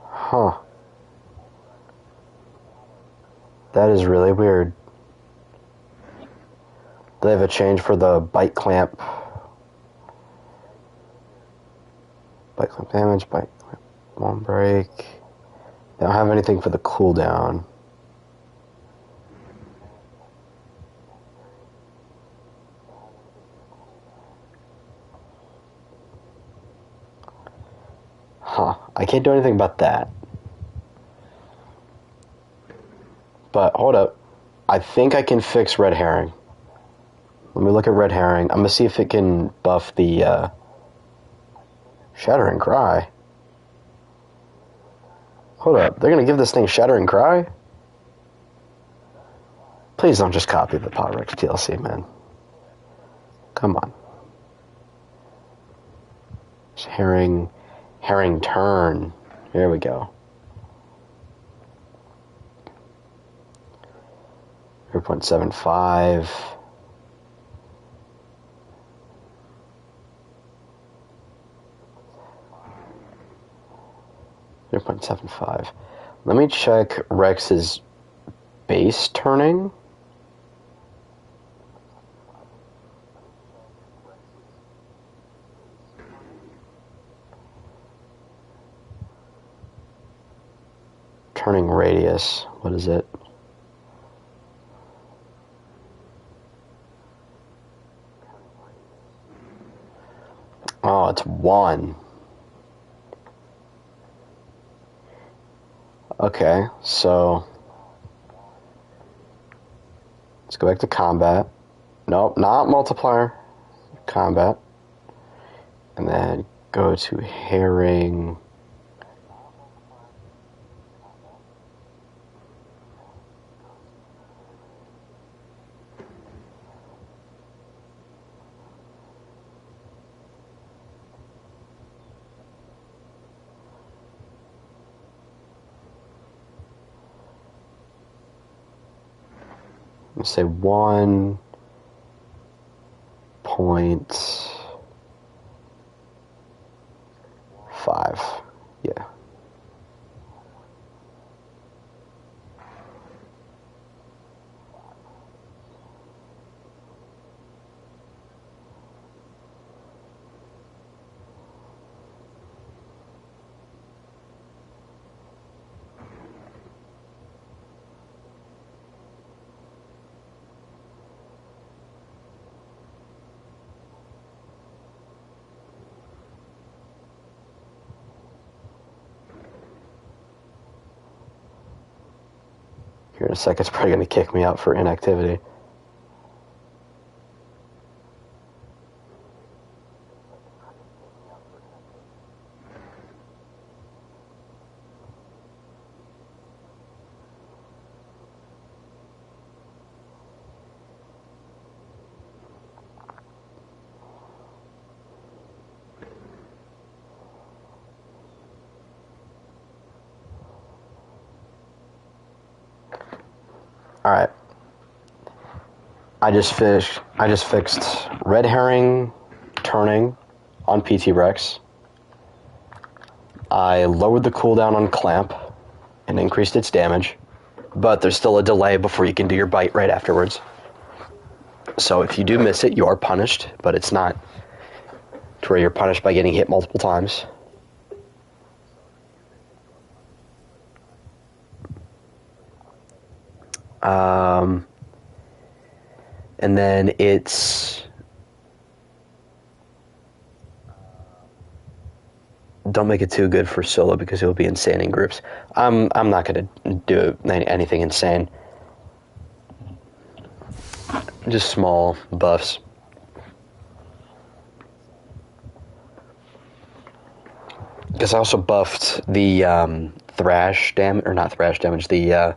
Huh. That is really weird. They have a change for the bite clamp. Bite clamp damage, bite clamp, bone break. They They don't have anything for the cooldown. Huh. I can't do anything about that. But, hold up. I think I can fix Red Herring. Let me look at Red Herring. I'm gonna see if it can buff the, Shattering Cry. Hold up. They're gonna give this thing Shattering Cry? Please don't just copy the Pyrex TLC, man. Come on. Herring Turn. Here we go. 0.75. Let me check Rex's base turning. Turning radius. What is it? Oh, it's 1. Okay, so let's go back to combat. Nope, not multiplier. Combat. And then go to Herring. Let's say 1.5. Yeah. Here in a second, it's probably going to kick me out for inactivity. Alright. I just fixed Red Herring turning on PT Rex. I lowered the cooldown on Clamp and increased its damage, but there's still a delay before you can do your bite right afterwards. So if you do miss it, you are punished, but it's not to where you're punished by getting hit multiple times. And then it's... Don't make it too good for solo because it will be insane in groups. I'm not going to do anything insane. Just small buffs. Because I also buffed the thrash damage, or not thrash damage, the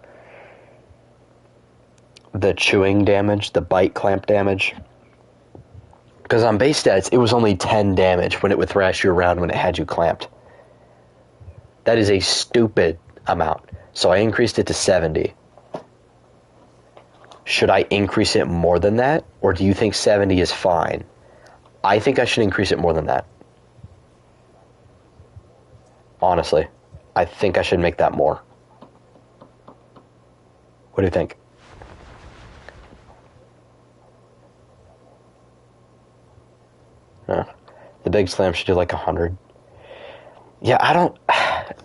chewing damage, the bite clamp damage. Because on base stats, it was only 10 damage when it would thrash you around when it had you clamped. That is a stupid amount. So I increased it to 70. Should I increase it more than that? Or do you think 70 is fine? I think I should increase it more than that. Honestly. I think I should make that more. What do you think? The big slam should do like 100. Yeah, I don't...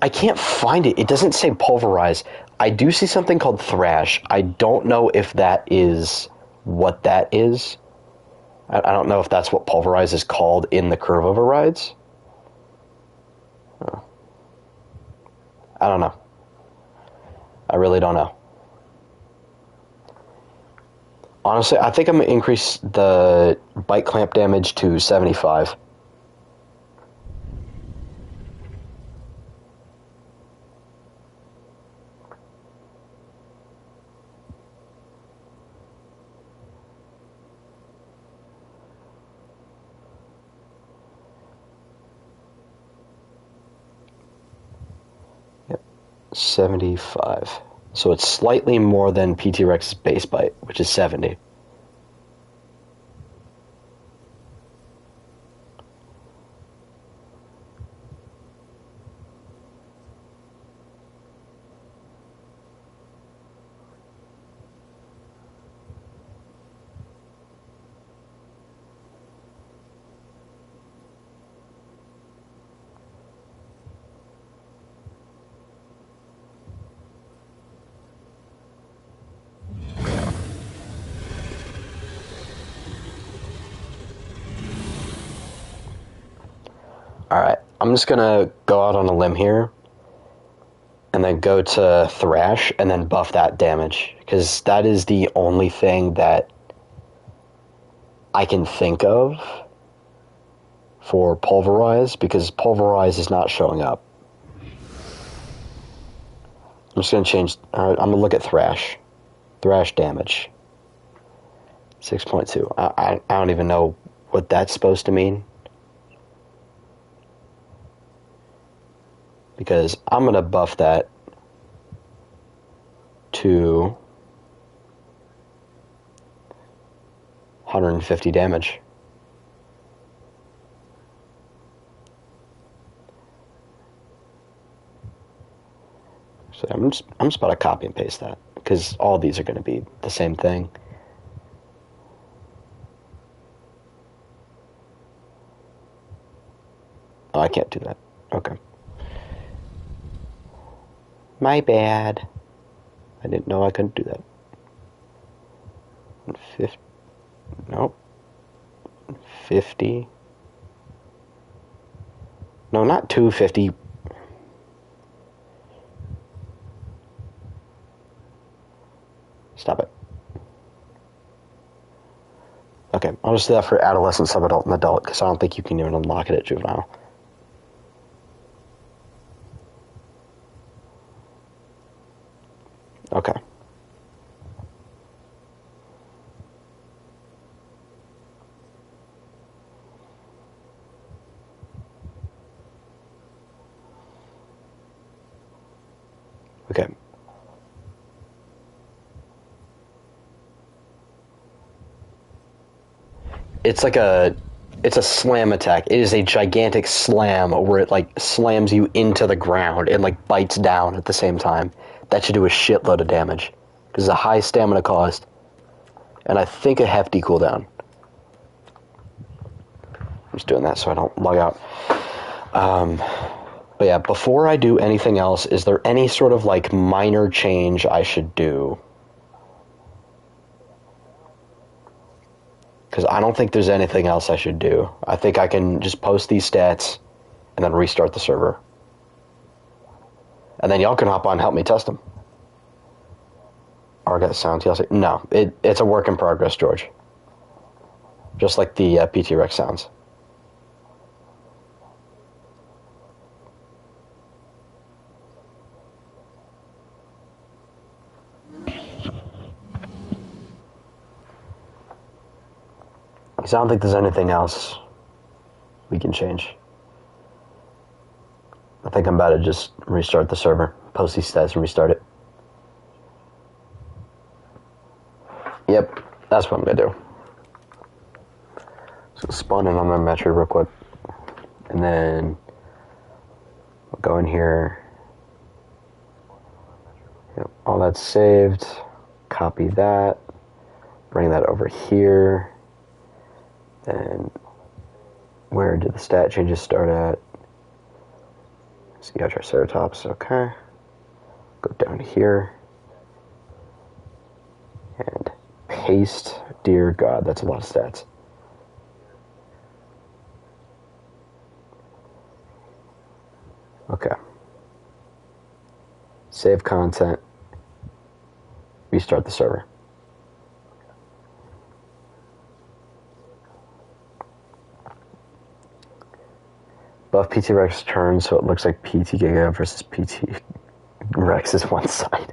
I can't find it. It doesn't say pulverize. I do see something called thrash. I don't know if that is what that is. I don't know if that's what pulverize is called in the curve overrides. I don't know. I really don't know. Honestly, I think I'm going to increase the bite clamp damage to 75. Yep, 75. So it's slightly more than PT Rex's base bite, which is 70. Alright, I'm just gonna go out on a limb here and then go to Thrash and then buff that damage, because that is the only thing that I can think of for Pulverize, because Pulverize is not showing up. I'm just gonna change, alright, I'm gonna look at Thrash. Thrash damage. 6.2. I don't even know what that's supposed to mean. Because I'm going to buff that to 150 damage. So I'm just about to copy and paste that, because all these are going to be the same thing. Oh, I can't do that. Okay. My bad. I didn't know I couldn't do that. 50. Nope. 50. No, not 250. Stop it. Okay, I'll just do that for adolescent, subadult, and adult, because I don't think you can even unlock it at juvenile. Okay. Okay. It's a slam attack. It is a gigantic slam where it like slams you into the ground and like bites down at the same time. That should do a shitload of damage. Because it's a high stamina cost. And I think a hefty cooldown. I'm just doing that so I don't log out. But yeah, before I do anything else, is there any sort of like minor change I should do? Because I don't think there's anything else I should do. I think I can just post these stats and then restart the server. And then y'all can hop on and help me test them. Argot sound TLC. No, it's a work in progress, George. Just like the PT Rex sounds. Because I don't think there's anything else we can change. I think I'm about to just restart the server, post these stats, and restart it. Yep, that's what I'm going to do. So spawn in on my metro real quick. And then I'll go in here. Yep, all that's saved. Copy that. Bring that over here. And where did the stat changes start at? See our Triceratops, okay. Go down here. And paste. Dear God, that's a lot of stats. Okay. Save content. Restart the server. Buff PT Rex turns so it looks like PT Giga versus PT Rex is one side.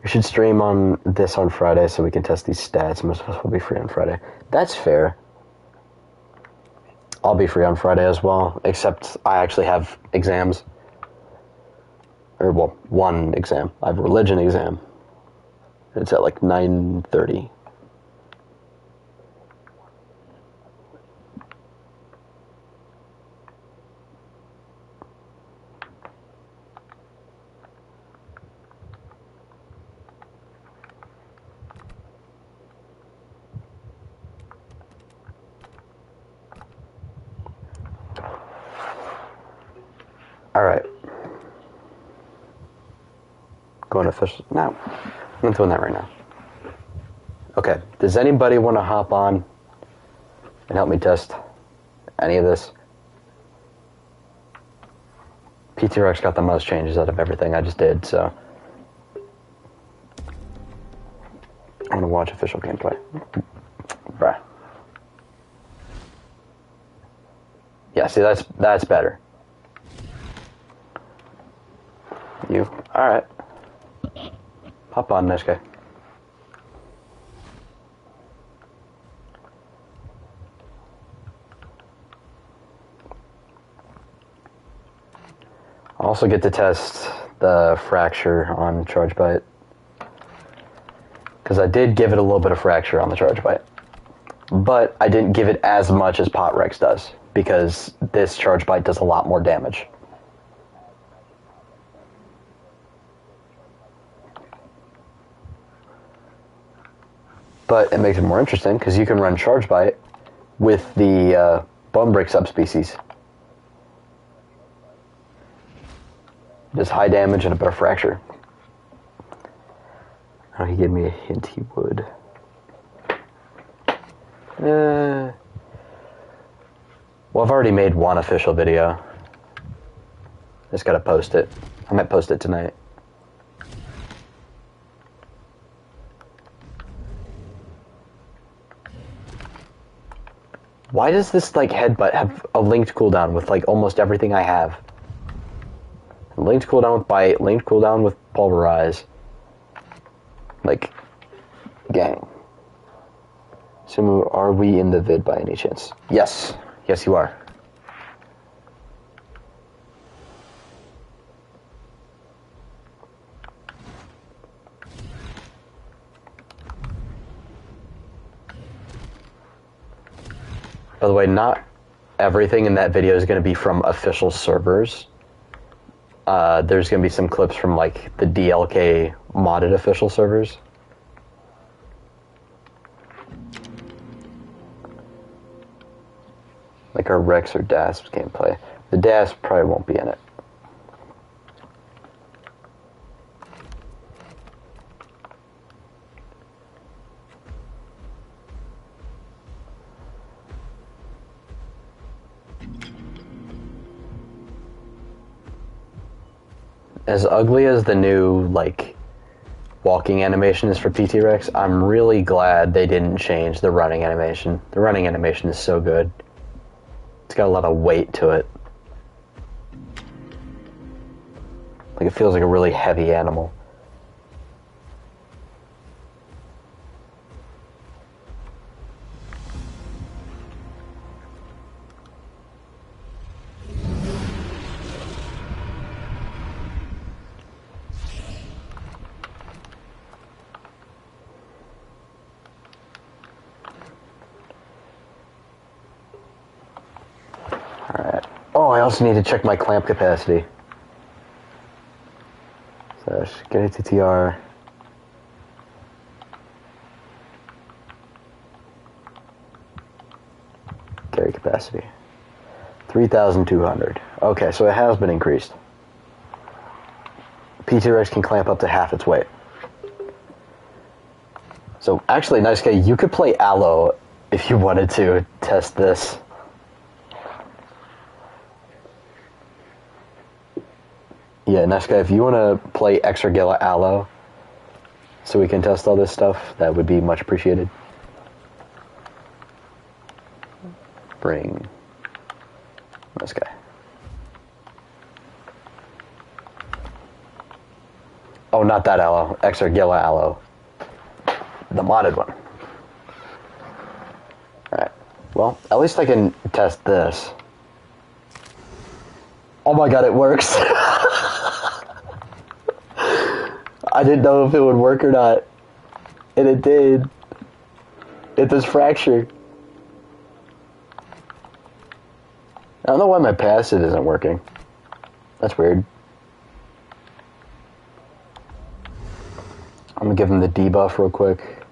We should stream on this on Friday so we can test these stats. Most of us will be free on Friday. That's fair. I'll be free on Friday as well, except I actually have exams. Or, well, one exam. I have a religion exam. It's at like 9:30. Alright. Going official. No. I'm not doing that right now. Okay. Does anybody want to hop on and help me test any of this? PT Rex got the most changes out of everything I just did, so I want to watch official gameplay. Bruh. Yeah, see, that's better. You. Alright. Hop on, nice guy. I also get to test the fracture on Chargebite. Because I did give it a little bit of fracture on the Chargebite. But I didn't give it as much as Pot Rex does. Because this Chargebite does a lot more damage. But it makes it more interesting because you can run Chargebite with the Bone Break subspecies. Just high damage and a better fracture. Oh, he gave me a hint he would. Well, I've already made one official video. Just gotta post it. I might post it tonight. Why does this, like, headbutt have a linked cooldown with, like, almost everything I have? Linked cooldown with Bite, linked cooldown with Pulverize. Like, gang. Sumu, are we in the vid by any chance? Yes. Yes, you are. By the way, not everything in that video is going to be from official servers. There's going to be some clips from, like, the DLK modded official servers. Like our Rex or Dasp gameplay. The Dasp probably won't be in it. As ugly as the new, like, walking animation is for PT Rex, I'm really glad they didn't change the running animation. The running animation is so good. It's got a lot of weight to it. Like, it feels like a really heavy animal. Oh, I also need to check my clamp capacity. So, get a TTR. Carry capacity. 3,200. Okay, so it has been increased. P-Rex can clamp up to half its weight. So, actually, nice guy, you could play Aloe if you wanted to test this. Yeah, nice guy, if you want to play Extragilla Aloe so we can test all this stuff, that would be much appreciated. Bring this guy. Oh, not that Aloe. Extragilla Aloe. The modded one. Alright. Well, at least I can test this. Oh my god, it works! I didn't know if it would work or not. And it did. It does fracture. I don't know why my passive isn't working. That's weird. I'm gonna give him the debuff real quick.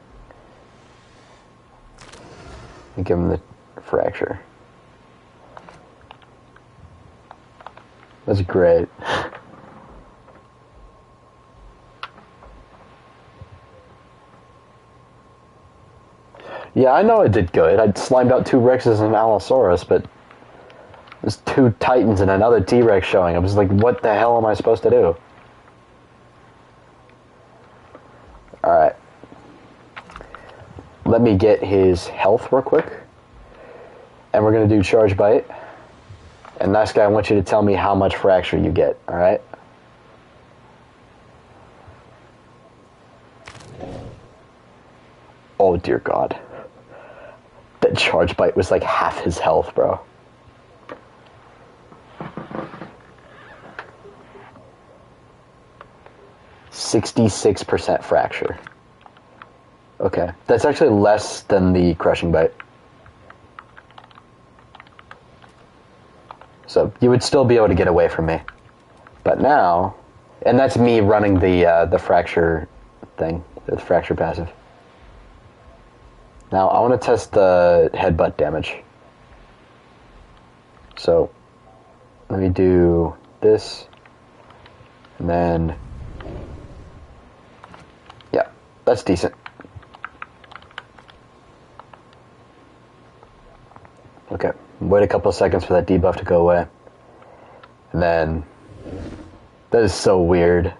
And give him the fracture. That's great. Yeah, I know it did good. I slimed out 2 Rexes and an Allosaurus, but there's 2 Titans and another T-Rex showing. I was like, what the hell am I supposed to do? Alright. Let me get his health real quick. And we're going to do Charge Bite. And nice guy, I want you to tell me how much fracture you get, alright? Oh dear god. That Charge Bite was like half his health, bro. %66 fracture. Okay, that's actually less than the Crushing Bite. So you would still be able to get away from me. But now, and that's me running the fracture thing, the fracture passive. Now I want to test the headbutt damage. So let me do this, and then yeah, that's decent. Okay, wait a couple of seconds for that debuff to go away. And then, that is so weird.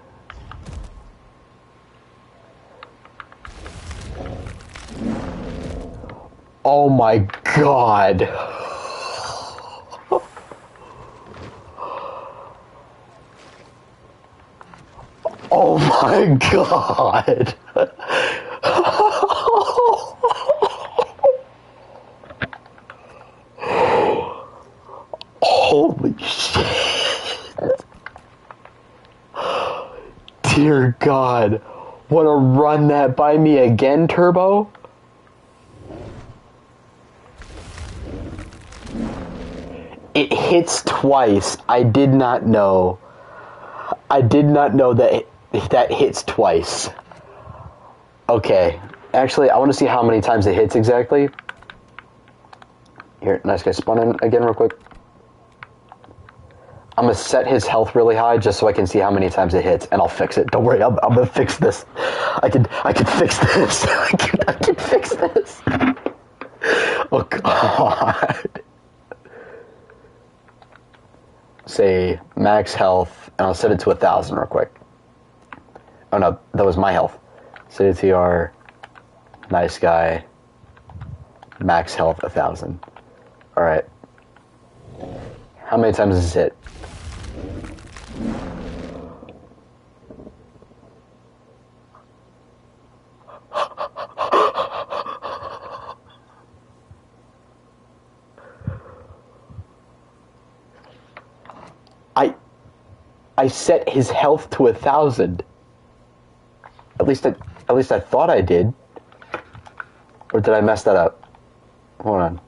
Oh my god. Oh my god. Holy shit. Dear God. Wanna run that by me again, Turbo? It hits twice. I did not know. I did not know that that hits twice. Okay. Actually, I want to see how many times it hits exactly. Here, nice guy, spawn in again real quick. I'm gonna set his health really high just so I can see how many times it hits, and I'll fix it. Don't worry, I'm gonna fix this. I can fix this. I can fix this. Oh god. Say max health, and I'll set it to 1,000 real quick. Oh no, that was my health. Set it to your nice guy. Max health 1,000. All right. How many times does this hit? I set his health to 1,000. At least I thought I did. Or did I mess that up? Hold on.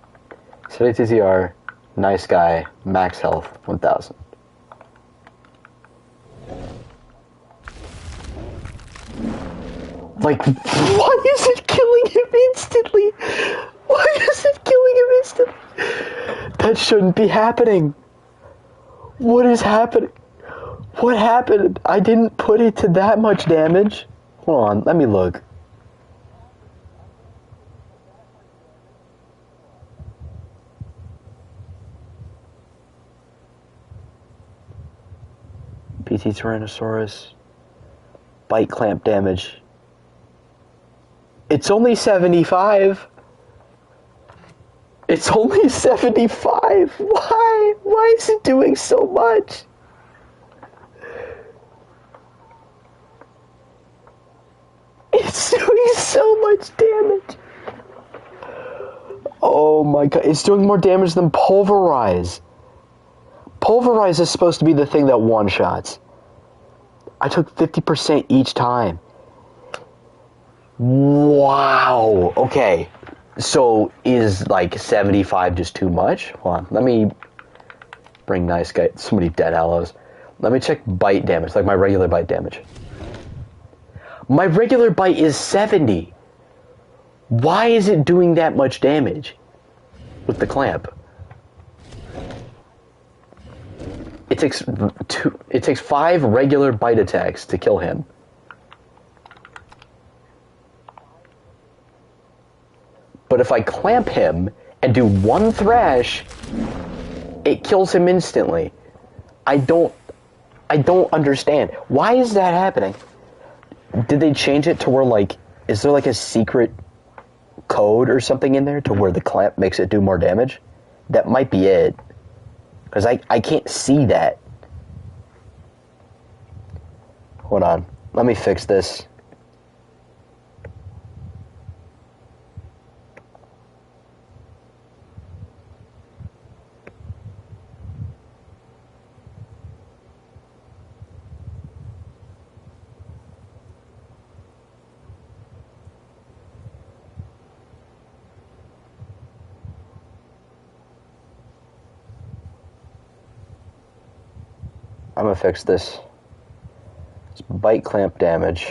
Set ATTR, nice guy, max health 1,000. Like, why is it killing him instantly? Why is it killing him instantly? That shouldn't be happening. What is happening? What happened? I didn't put it to that much damage. Hold on, let me look. PT Tyrannosaurus. Bite clamp damage. It's only 75. It's only 75. Why? Why is it doing so much? It's doing so much damage. Oh my god, it's doing more damage than Pulverize. Pulverize is supposed to be the thing that one-shots. I took 50% each time. Wow. Okay. So is like 75 just too much? Hold on. Let me bring Nice Guy. So many dead allos. Let me check bite damage, like my regular bite damage. My regular bite is 70. Why is it doing that much damage with the clamp? It takes 5 regular bite attacks to kill him. But if I clamp him and do 1 thrash, it kills him instantly. I don't understand. Why is that happening? Did they change it to where, like, is there like a secret code or something in there to where the clamp makes it do more damage? That might be it. Because I can't see that. Hold on. Let me fix this. I'm gonna fix this. It's bite clamp damage.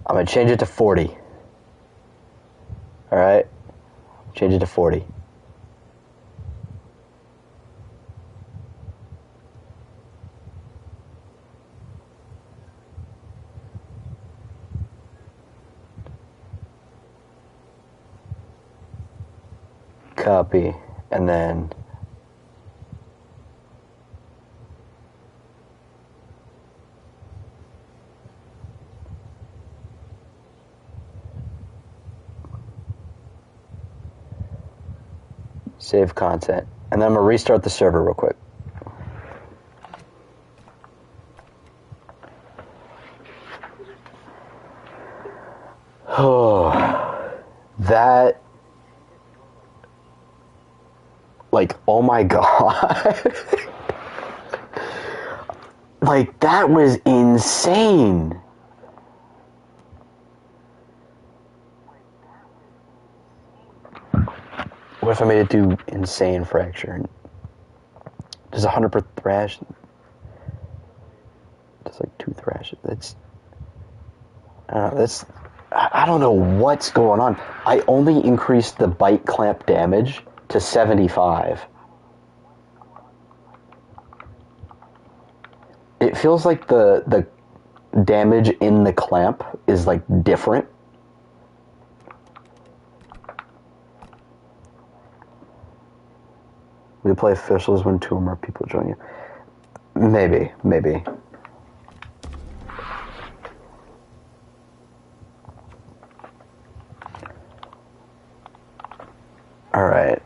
I'm gonna change it to 40. Alright? Change it to 40. Copy, and then save content, and then I'm gonna restart the server real quick. Oh, that, like, oh my god. Like, that was insane. What if I made it do insane fracture? Does 100 per thrash? That's like 2 thrashes. That's, I don't know, that's, I don't know what's going on. I only increased the bite clamp damage to 75. It feels like the damage in the clamp is like different. We play officials when 2 or more people join you. Maybe. Alright.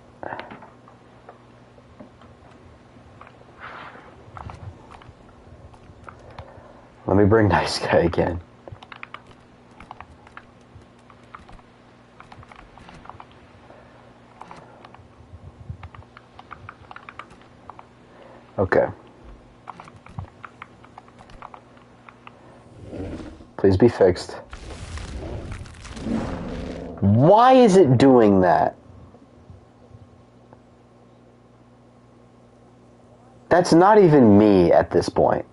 Let me bring Nice Guy again. Okay. Please be fixed. Why is it doing that? That's not even me at this point.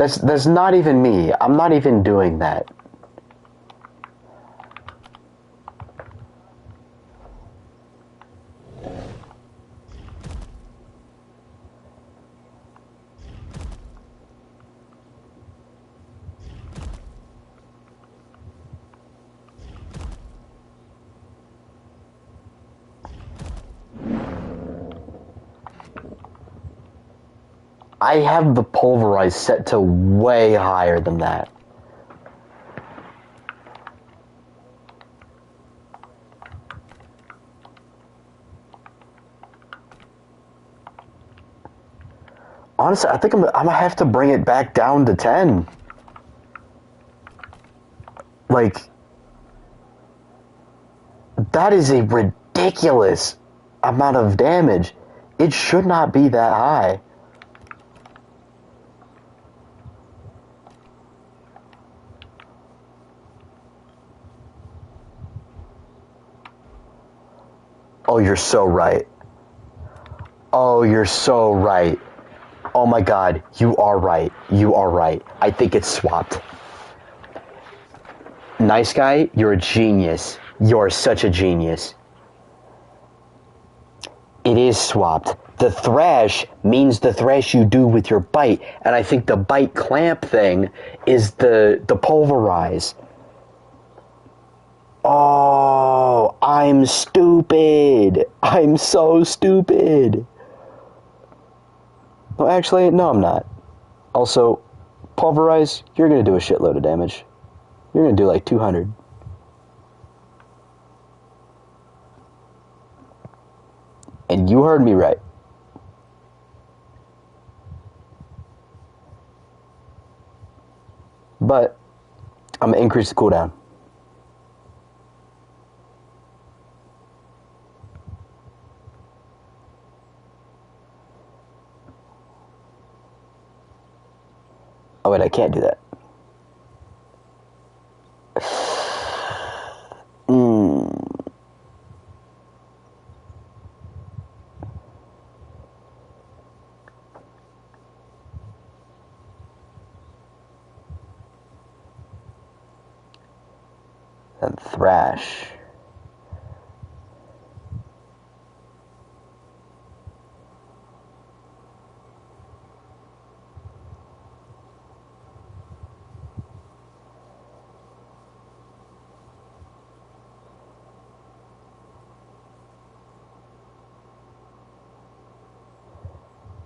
That's not even me. I'm not even doing that. I have the pulverize set to way higher than that. Honestly, I think I'm gonna have to bring it back down to 10. Like, that is a ridiculous amount of damage. It should not be that high. Oh, you're so right. Oh, you're so right. Oh my god, you are right. You are right. I think it's swapped. Nice guy, you're a genius. You're such a genius. It is swapped. The thrash means the thrash you do with your bite, and I think the bite clamp thing is the pulverize. Oh, I'm stupid. I'm so stupid. Well, actually, no, I'm not. Also, pulverize, you're going to do a shitload of damage. You're going to do like 200. And you heard me right. But I'm going to increase the cooldown. Oh wait, I can't do that. And thrash.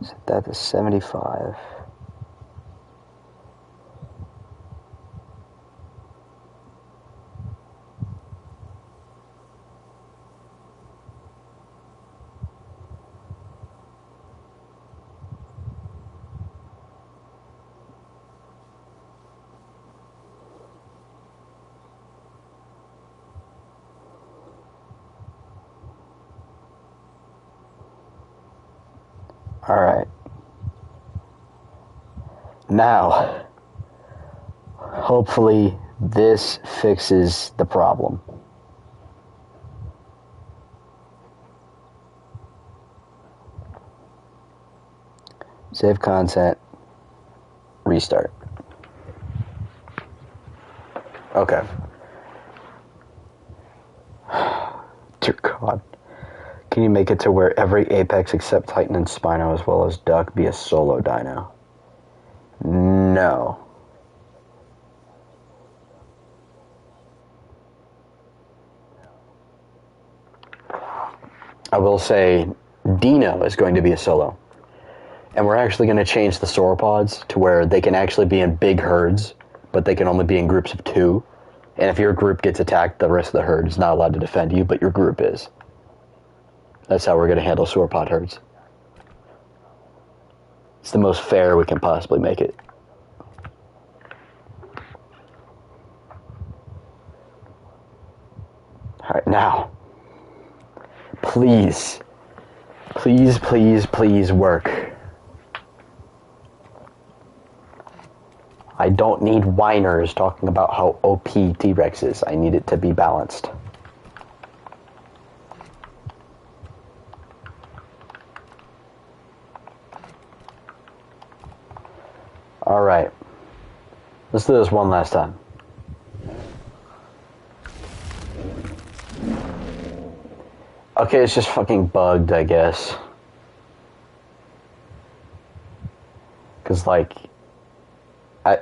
Set that to 75. Alright. Now, hopefully this fixes the problem. Save content. Restart. Okay. Dear God. Can you make it to where every Apex except Titan and Spino as well as Duck be a solo dino? No. I will say Dino is going to be a solo. And we're actually going to change the sauropods to where they can actually be in big herds, but they can only be in groups of 2. And if your group gets attacked, the rest of the herd is not allowed to defend you, but your group is. That's how we're going to handle sauropod herds. It's the most fair we can possibly make it. Alright, now. Please. Please, please, please work. I don't need whiners talking about how OP T-Rex is. I need it to be balanced. Alright. Let's do this one last time. Okay, it's just fucking bugged, I guess. Because, like, I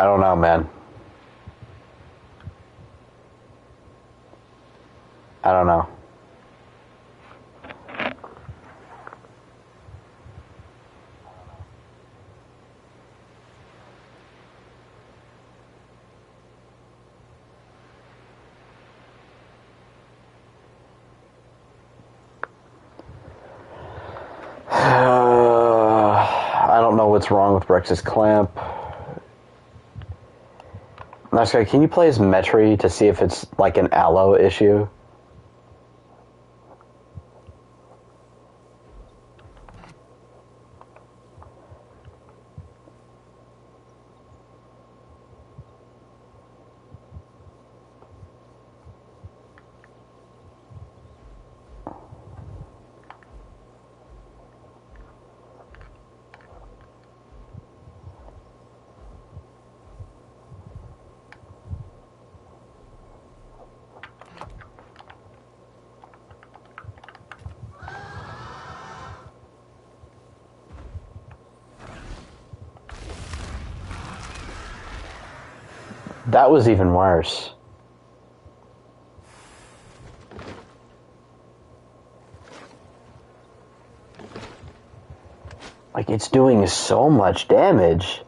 don't know, man. I don't know. I don't know what's wrong with Rex's clamp. Nice guy, can you play as Metri to see if it's like an Allo issue? That was even worse. Like, it's doing so much damage.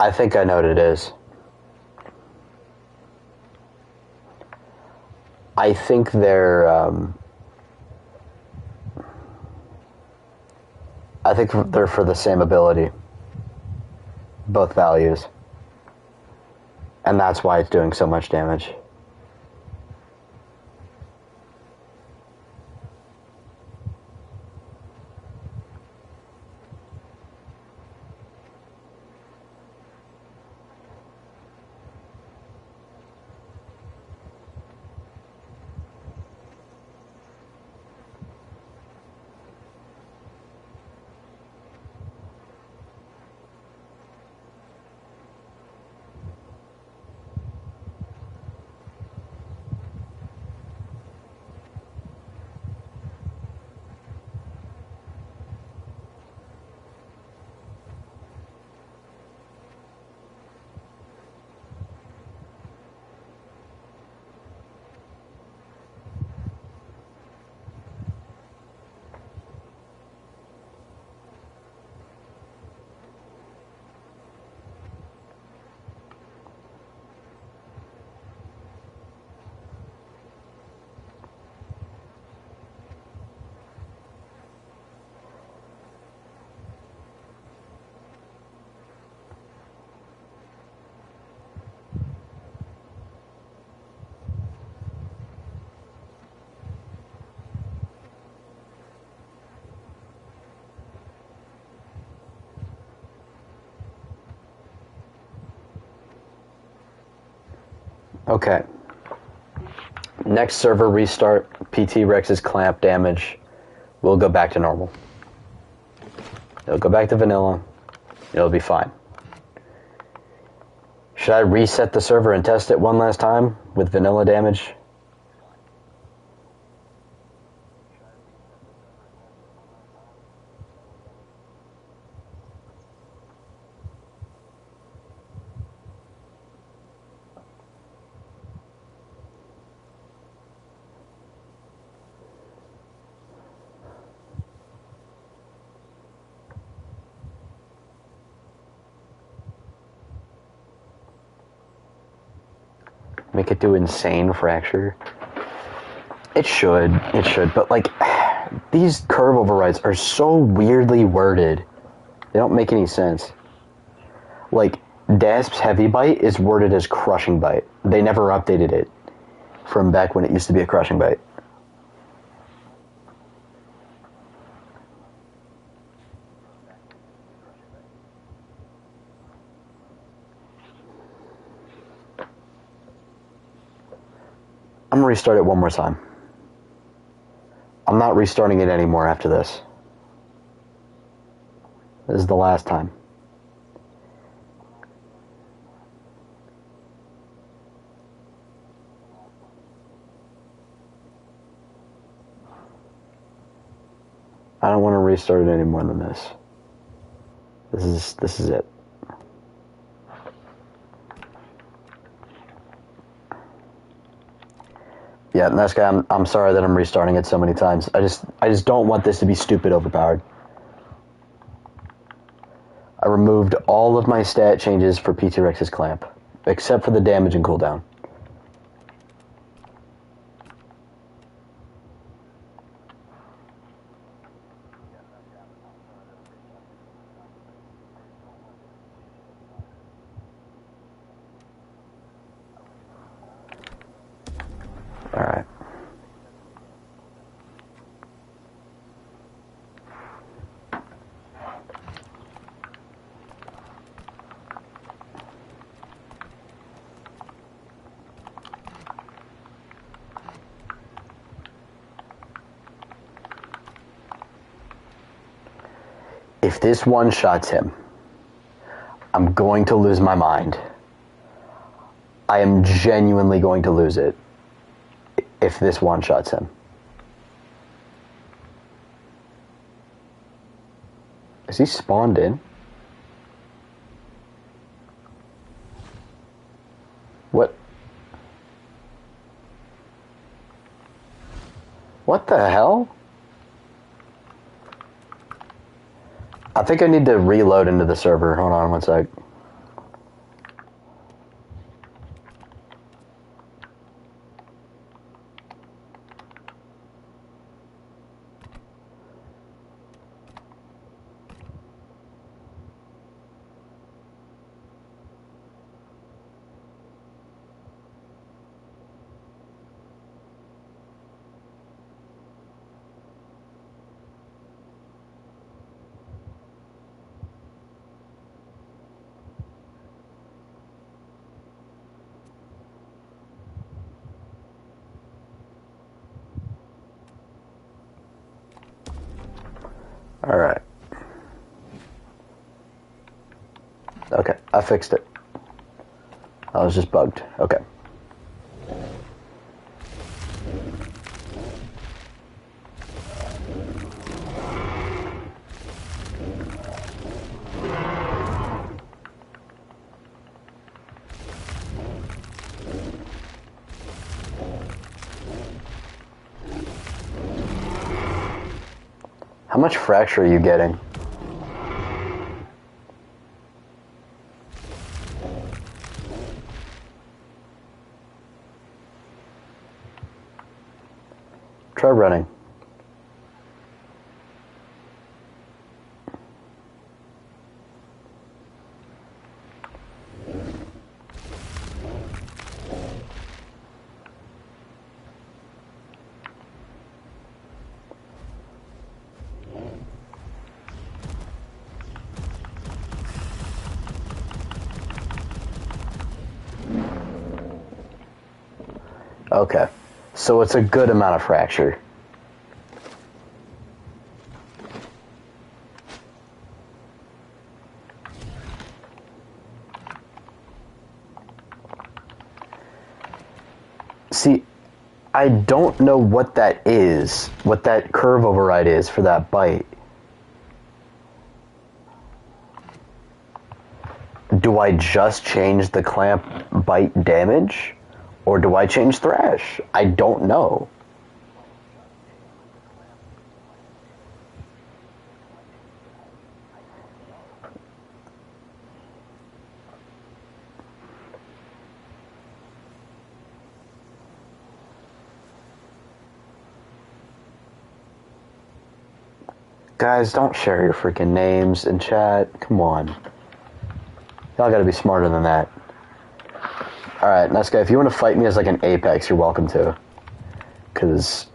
I think I know what it is. I think they're, I think they're for the same ability. Both values. And that's why it's doing so much damage. Okay. Next server restart, PT Rex's clamp damage will go back to normal. It'll go back to vanilla. It'll be fine. Should I reset the server and test it one last time with vanilla damage? Make it do insane fracture. It should, but like, These curve overrides are so weirdly worded. They don't make any sense. Like, Dasp's Heavy Bite is worded as Crushing Bite. They never updated it from back when it used to be a Crushing Bite. I'm gonna restart it one more time. I'm not restarting it anymore after this. This is the last time. I don't want to restart it any more than this. This is it. Yeah, nice guy. I'm sorry that I'm restarting it so many times. I just don't want this to be stupid overpowered. I removed all of my stat changes for PT Rex's clamp, except for the damage and cooldown. Alright. If this one-shots him, I'm going to lose my mind. I am genuinely going to lose it if this one-shots him. Is he spawned in? What? What the hell? I think I need to reload into the server. Hold on one sec. Alright. Okay, I fixed it. I was just bugged. Okay. How much fracture are you getting? Try running. Okay, so it's a good amount of fracture. See, I don't know what that is, what that curve override is for that bite. Do I just change the clamp bite damage? Or do I change thrash? I don't know. Guys, don't share your freaking names in chat. Come on. Y'all gotta be smarter than that. Alright, nice guy. If you want to fight me as like an Apex, you're welcome to. Because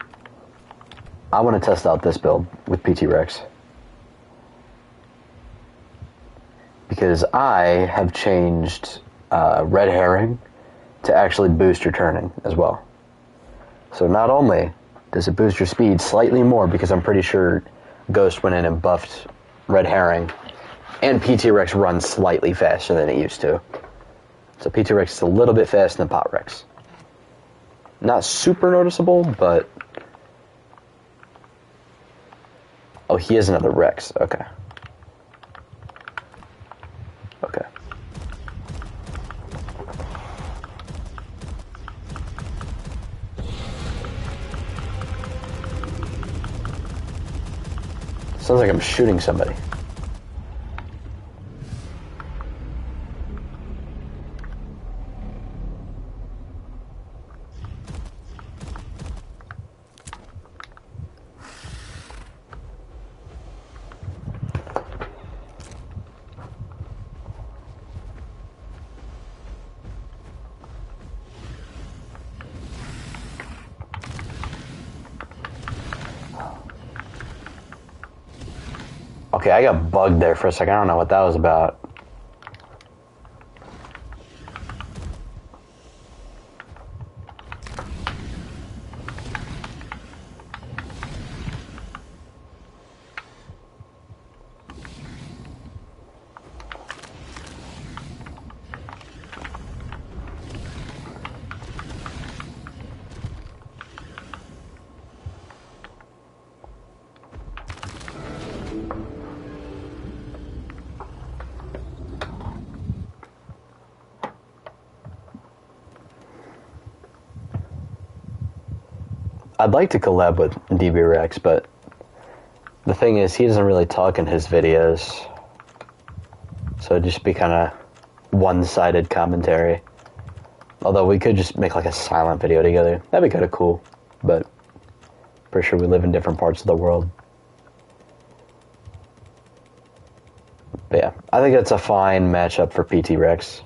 I want to test out this build with PT Rex. Because I have changed Red Herring to actually boost your turning as well. So not only does it boost your speed slightly more, because I'm pretty sure Ghost went in and buffed Red Herring, and PT Rex runs slightly faster than it used to. So PT Rex is a little bit faster than Pot Rex. Not super noticeable, but... Oh, he has another Rex. Okay. Okay. Sounds like I'm shooting somebody. Okay, I got bugged there for a second. I don't know what that was about. I'd like to collab with DB Rex, but the thing is, he doesn't really talk in his videos. So it'd just be kind of one-sided commentary. Although we could just make like a silent video together. That'd be kind of cool. But pretty sure we live in different parts of the world. But yeah, I think that's a fine matchup for PT Rex.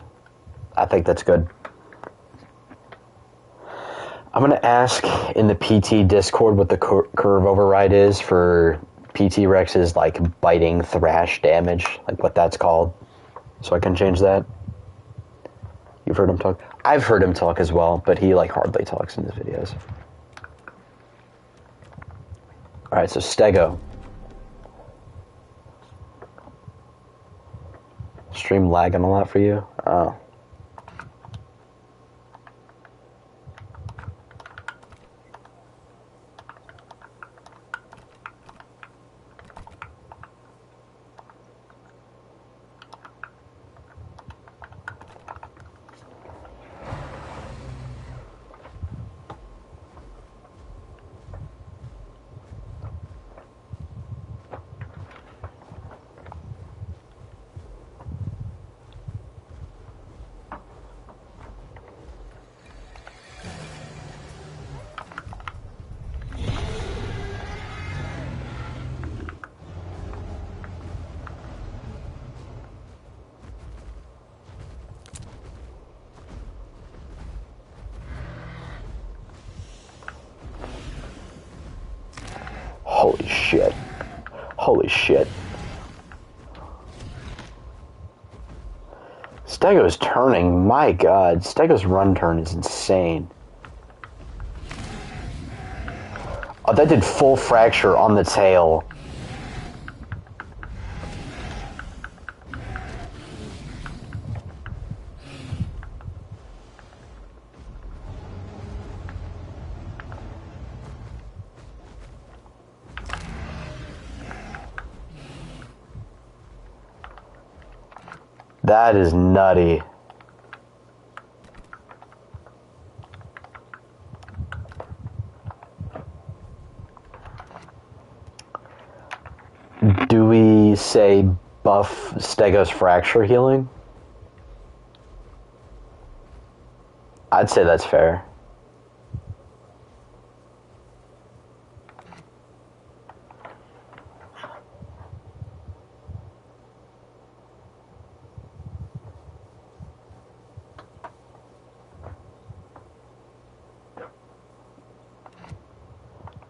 I think that's good. I'm going to ask in the PT Discord what the curve override is for PT Rex's like biting thrash damage, like what that's called, so I can change that. You've heard him talk? I've heard him talk as well, but he like hardly talks in his videos. Alright, so Stego. Stream lagging a lot for you? Oh. Holy shit. Holy shit. Stego's turning, my god. Stego's run turn is insane. Oh, that did full fracture on the tail. That is nutty. Do we say buff Stego's fracture healing? I'd say that's fair.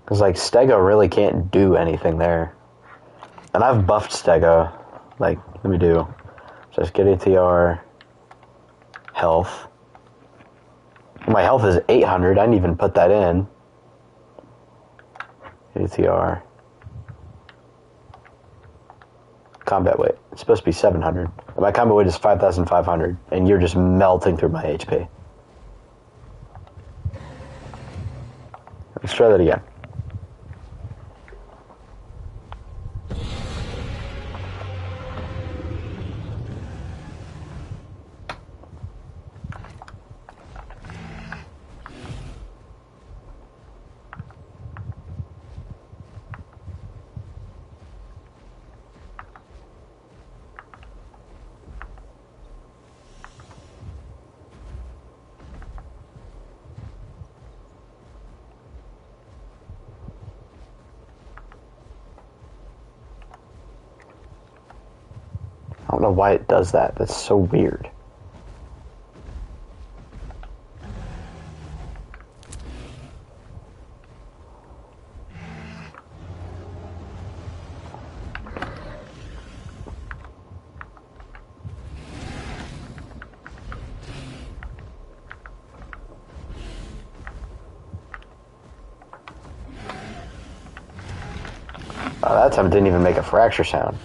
Because, like, Stego really can't do anything there. And I've buffed Stego. Like, let me do. Just get ATR. Health. My health is 800. I didn't even put that in. ATR. Combat weight. It's supposed to be 700. My combat weight is 5,500. And you're just melting through my HP. Let's try that again. I don't know why it does that. That's so weird. That time it didn't even make a fracture sound.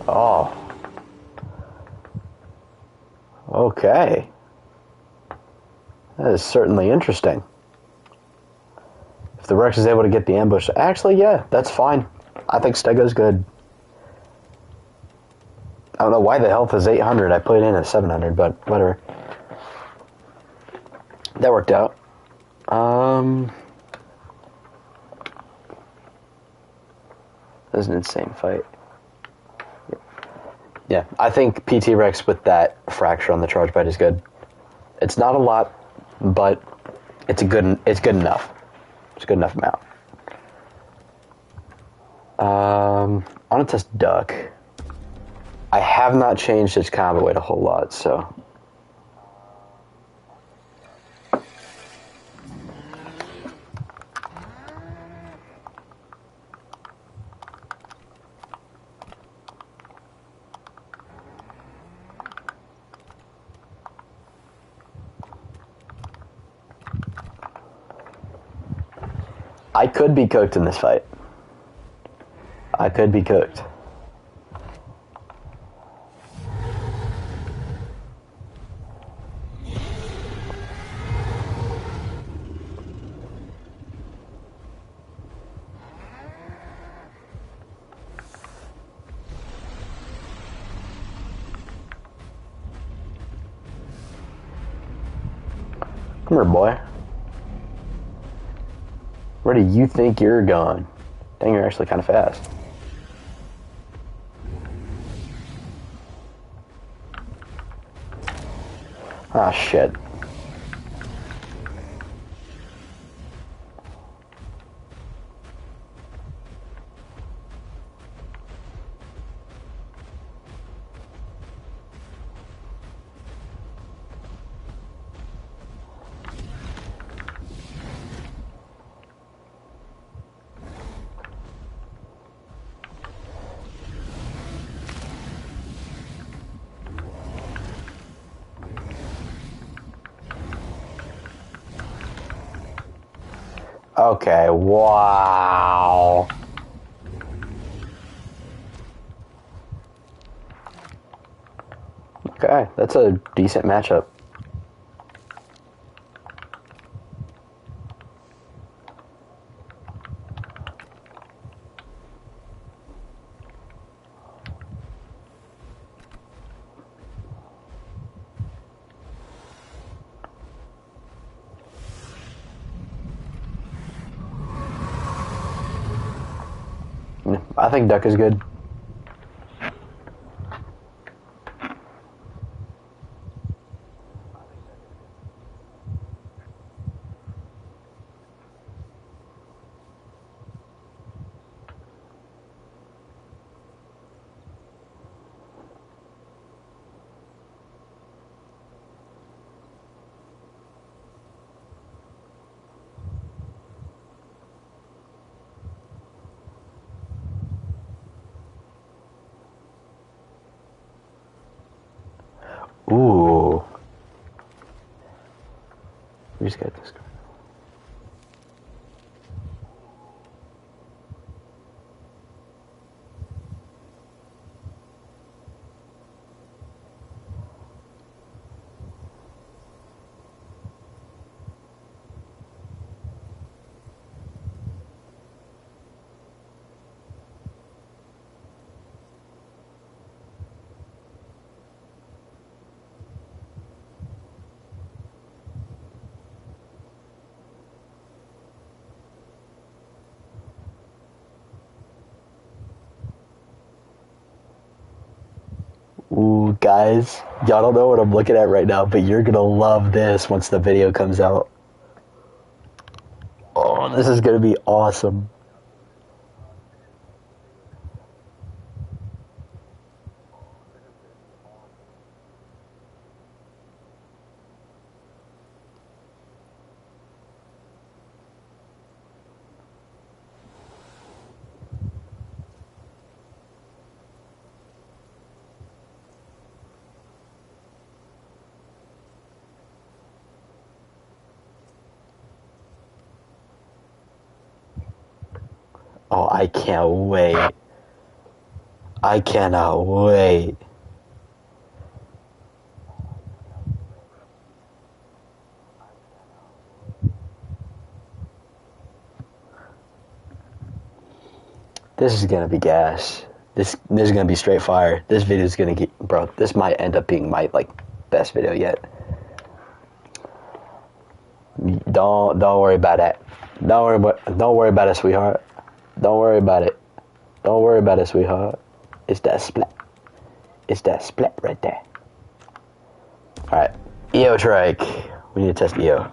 Oh. Okay. That is certainly interesting. If the Rex is able to get the ambush... Actually, yeah, that's fine. I think Stego's good. I don't know why the health is 800. I put it in at 700, but whatever. That worked out. That was an insane fight. Yeah, I think PT Rex with that fracture on the charge bite is good. It's not a lot, but it's good enough. It's a good enough amount. I want to test Duck. I have not changed its combat weight a whole lot, so... I could be cooked in this fight. I could be cooked. Come here, boy. Where do you think you're going? Dang, you're actually kind of fast. Ah, shit. Okay, wow. Okay, that's a decent matchup. I think duck is good. Ooh. We just got this card. Ooh, guys, y'all don't know what I'm looking at right now, but you're gonna love this once the video comes out. Oh, this is gonna be awesome. Oh, I can't wait. I cannot wait. This is gonna be gas. This is gonna be straight fire. This video is gonna get, bro. This might end up being my best video yet. Don't worry about that. Don't worry about it, sweetheart. Don't worry about it. Don't worry about it, sweetheart. It's that splat. It's that splat right there. All right, EO trike. We need to test EO.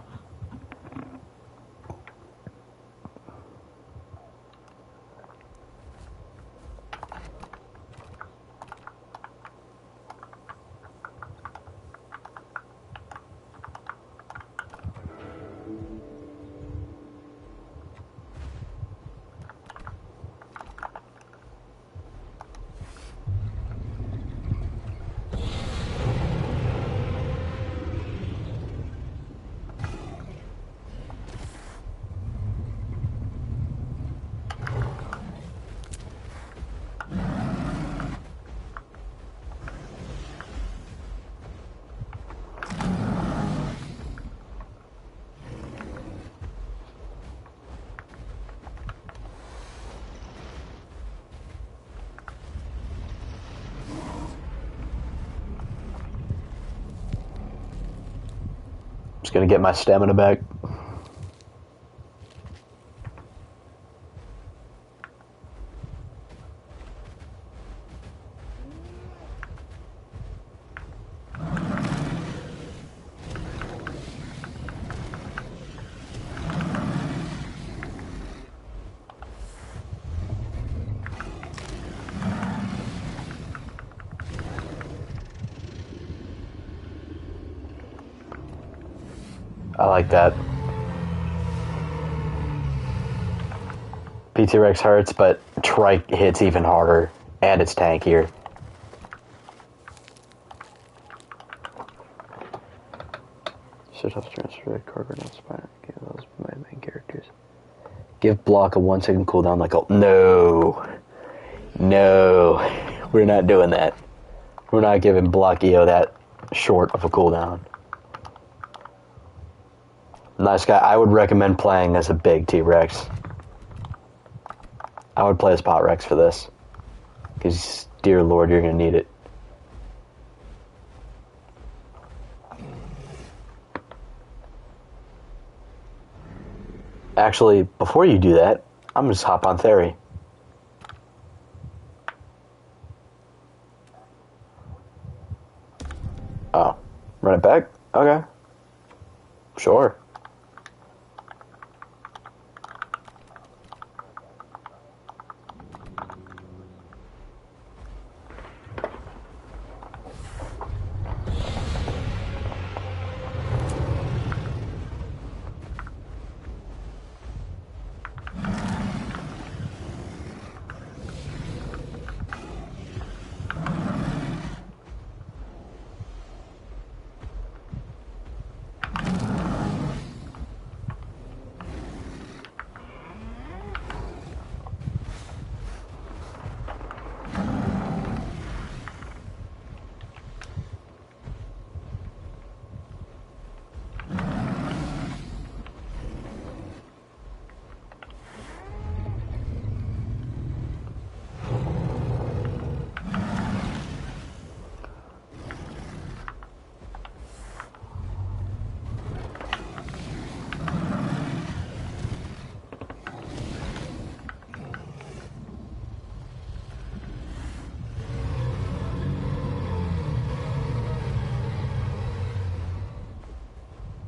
Just gonna get my stamina back. I like that. PT Rex hurts, but Trike hits even harder, and it's tankier. Switch off transfer Carver and Spire. Okay, those are my main characters. Give block a 1 second cooldown like a... No. No. We're not doing that. We're not giving block EO that short of a cooldown. Nice guy. I would recommend playing as a big T-Rex. I would play as Pot Rex for this. Because, dear lord, you're going to need it. Actually, before you do that, I'm going to just hop on Theory. it back? Okay. Sure.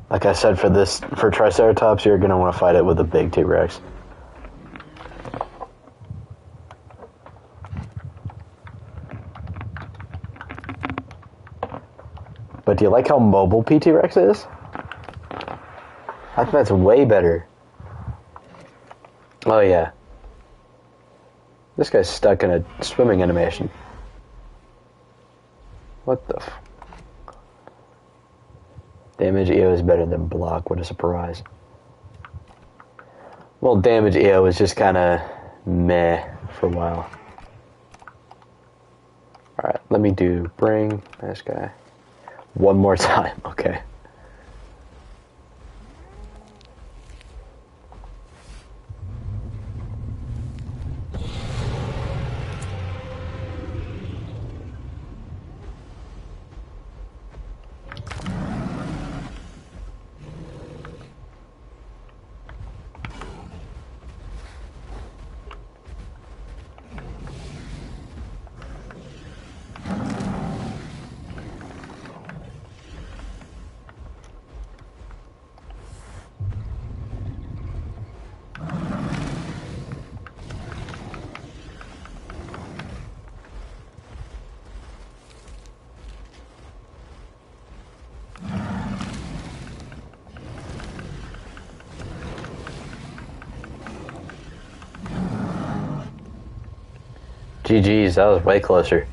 Like I said, for Triceratops, you're gonna want to fight it with a big T-Rex. But do you like how mobile P-T-Rex is? I think that's way better. Oh yeah. This guy's stuck in a swimming animation. What the f... Damage EO is better than block, what a surprise. Well, damage EO is just kind of meh for a while. Alright, let me do bring this guy. One more time, okay. GG's, that was way closer.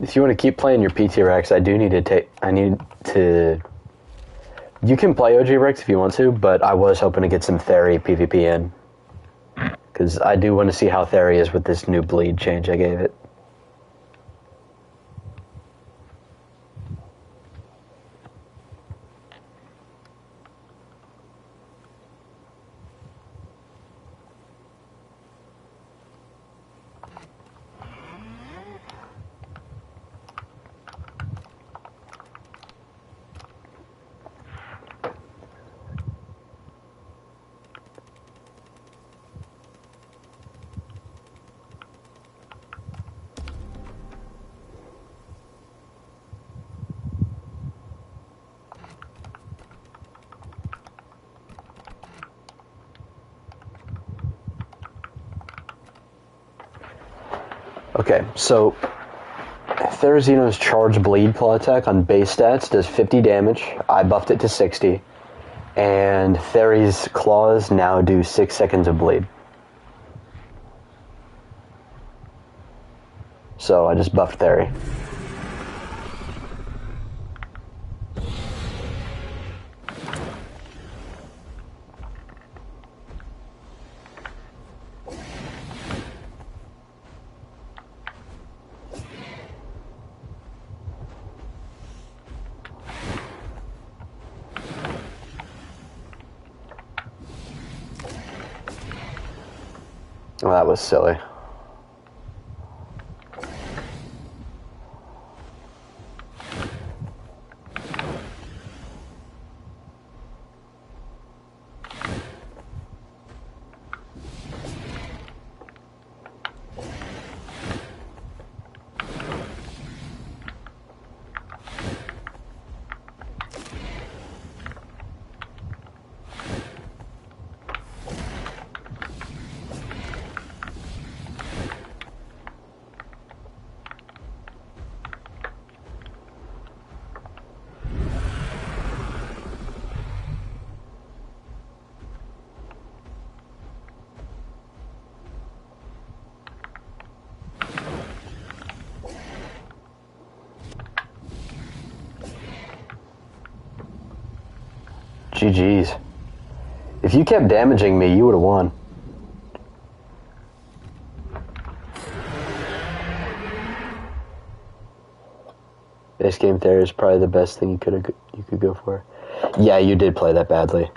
If you want to keep playing your P-T-Rex, I need to... You can play OG Rex if you want to, but I was hoping to get some Theory PvP in. Because I do want to see how Theory is with this new bleed change I gave it. Okay, so Therizino's Charge Bleed Claw attack on base stats does 50 damage. I buffed it to 60. And Thery's claws now do 6 seconds of bleed. So I just buffed Thery. Well, that was silly. GG's. If you kept damaging me, you would have won. Base game theory is probably the best thing you could go for. Yeah, you did play that badly.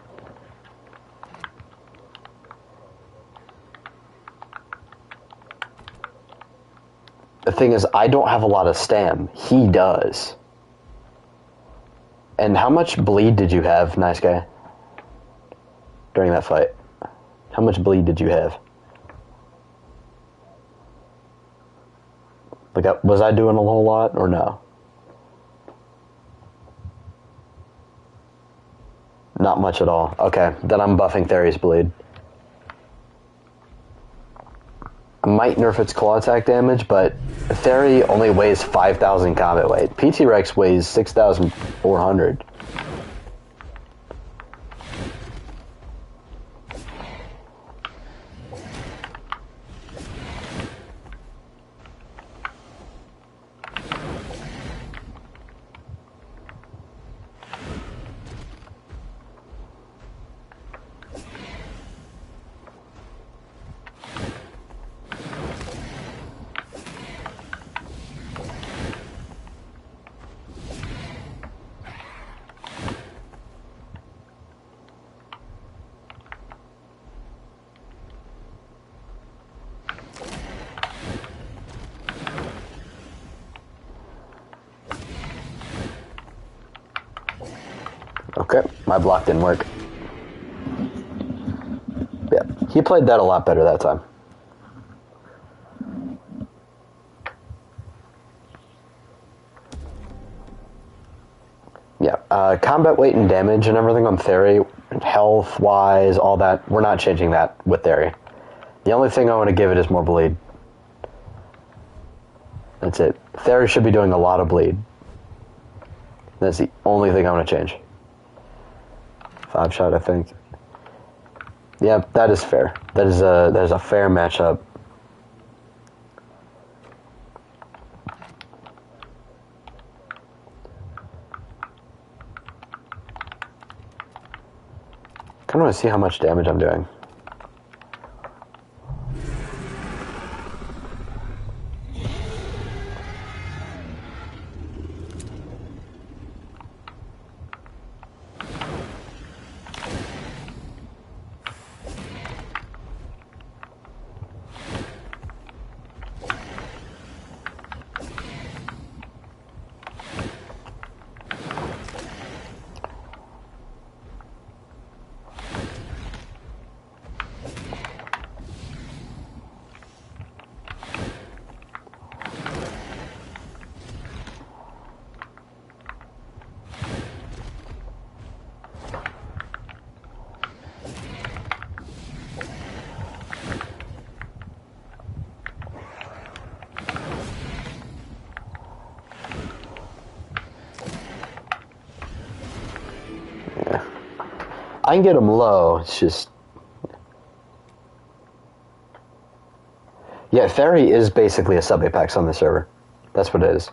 The thing is, I don't have a lot of stam. He does. And how much bleed did you have, nice guy, during that fight? How much bleed did you have? Like, was I doing a whole lot, or no? Not much at all. Okay, then I'm buffing Theory's bleed. I might nerf its claw attack damage, but Theory only weighs 5,000 combat weight. PT Rex weighs 6,400. Okay, my block didn't work. Yeah, he played that a lot better that time. Yeah, combat weight and damage and everything on Theory, health-wise, all that, we're not changing that with Theory. The only thing I want to give it is more bleed. That's it. Theory should be doing a lot of bleed. That's the only thing I want to change. 5-shot, I think. Yeah, that is fair. That is a fair matchup. I kind of want to see how much damage I'm doing. I can get them low, it's just... Yeah, Theory is basically a sub-Apex on the server. That's what it is.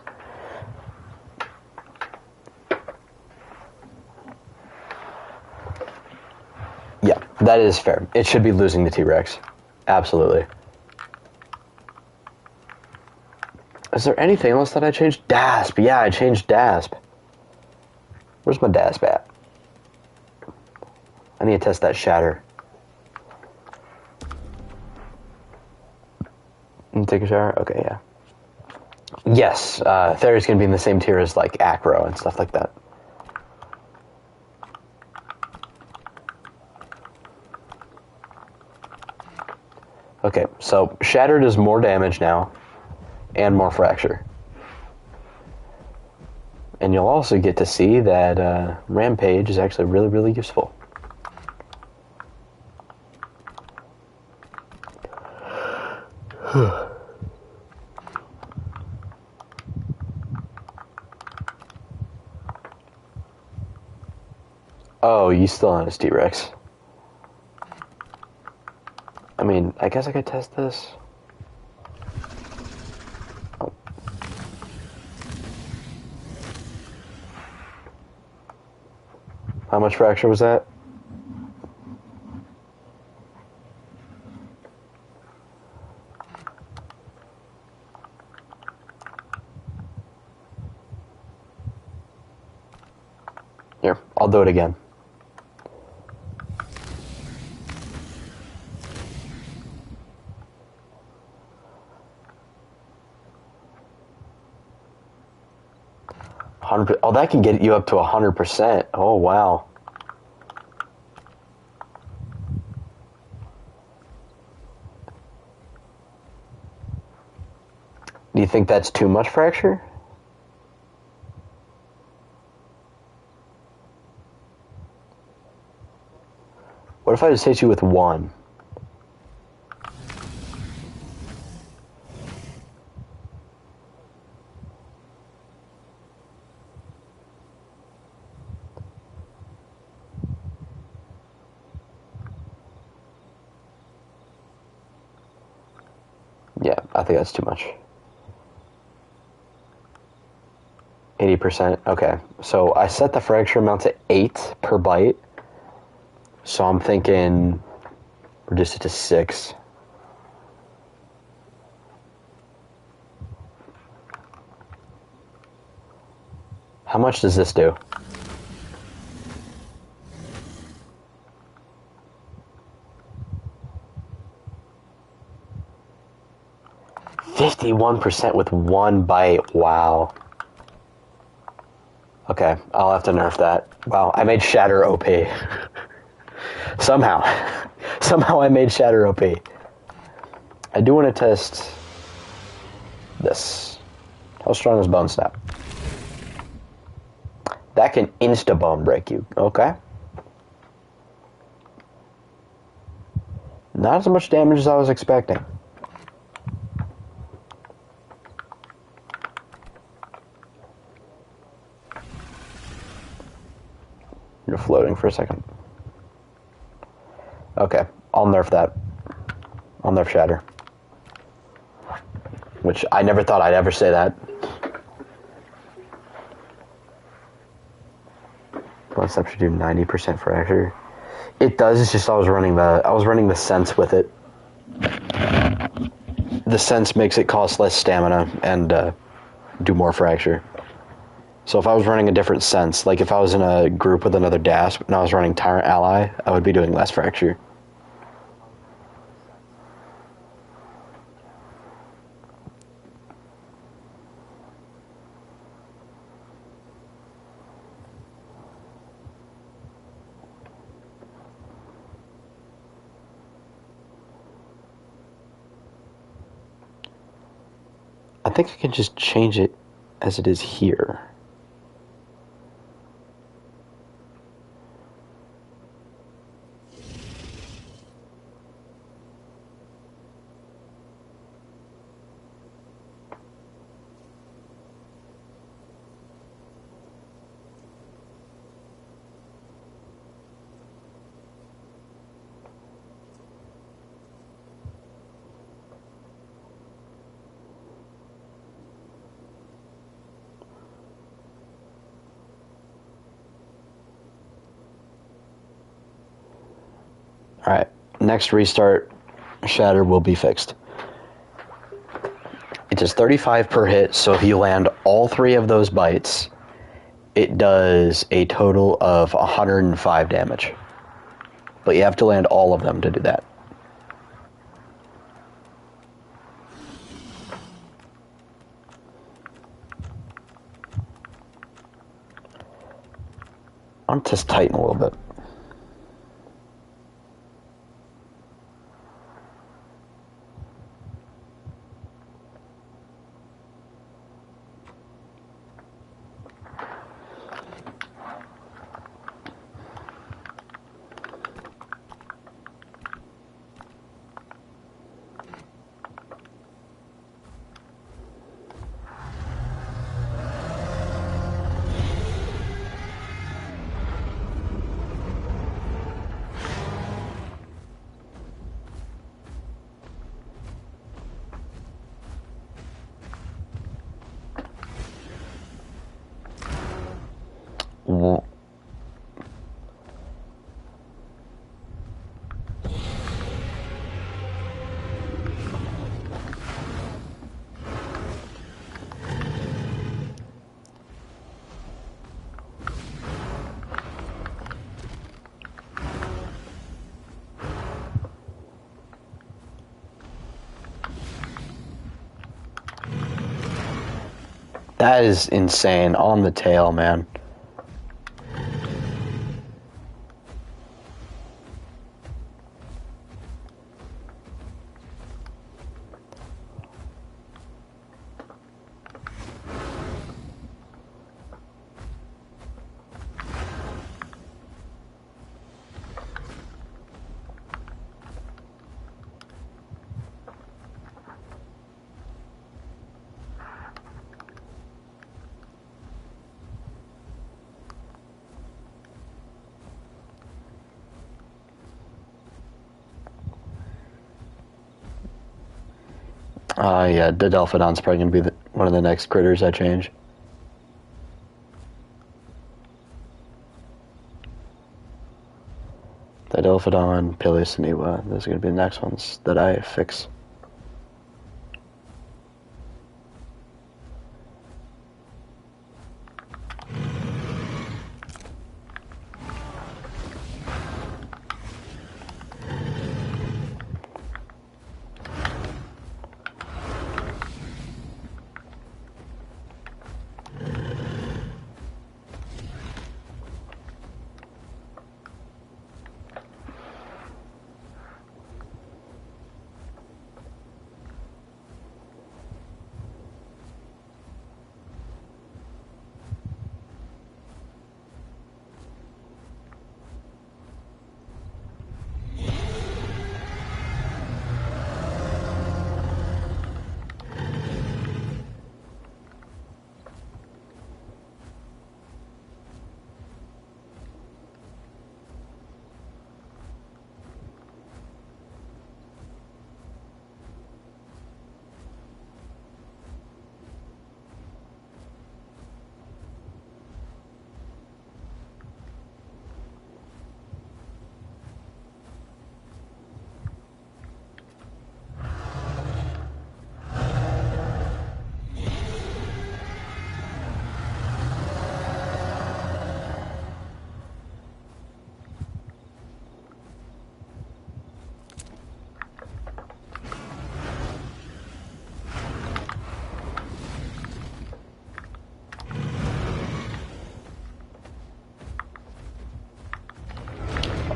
Yeah, that is fair. It should be losing the T-Rex. Absolutely. Is there anything else that I changed? DASP. Yeah, I changed DASP. Where's my DASP at? I need to test that shatter. take a shower? Okay, yeah. Yes, Theory's gonna be in the same tier as, like, Acro and stuff like that. Okay, so Shatter does more damage now, and more Fracture. And you'll also get to see that Rampage is actually really, really useful. Oh, you still on his T-Rex. I mean, I guess I could test this. Oh. How much fracture was that? Here, I'll do it again. Oh, that can get you up to 100%. Oh, wow. Do you think that's too much fracture? What if I just hit you with 1? Yeah, I think that's too much. 80%. Okay, so I set the fracture amount to 8 per bite. So I'm thinking reduce it to 6. How much does this do? %51% with 1 bite. Wow. Okay, I'll have to nerf that. Wow, I made Shatter OP. Somehow. Somehow I made Shatter OP. I do want to test this. How strong is Bone Snap? That can insta-bone break you. Okay. Not as much damage as I was expecting. You're floating for a second. Okay, I'll nerf that. I'll nerf Shatter. Which I never thought I'd ever say that. Bone Snap should do 90% fracture. It does, it's just I was running the sense with it. The sense makes it cost less stamina and do more fracture. So if I was running a different sense, like if I was in a group with another DASP and I was running Tyrant Ally, I would be doing less fracture. I think I can just change it as it is here. Alright, next restart, Shatter will be fixed. It does 35 per hit, so if you land all 3 of those bites, it does a total of 105 damage. But you have to land all of them to do that. I want to test Titan a little bit. That is insane. On the tail, man. Yeah, Dodilphodon's probably going to be one of the next critters I change. Dodilphodon, Paleociniwa, those are going to be the next ones that I fix.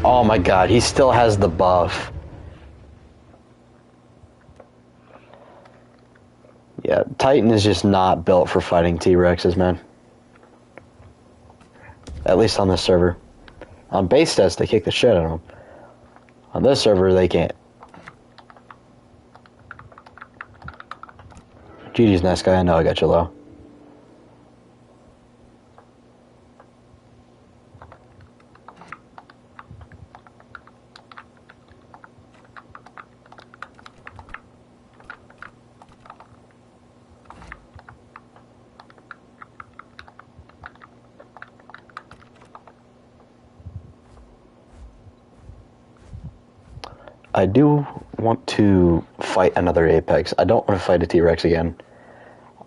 Oh my god, he still has the buff. Yeah, Titan is just not built for fighting T-Rexes, man. At least on this server. On base test, they kick the shit out of them. On this server, they can't. GG's nice guy, I know I got you low. I do want to fight another Apex. I don't want to fight a T-Rex again.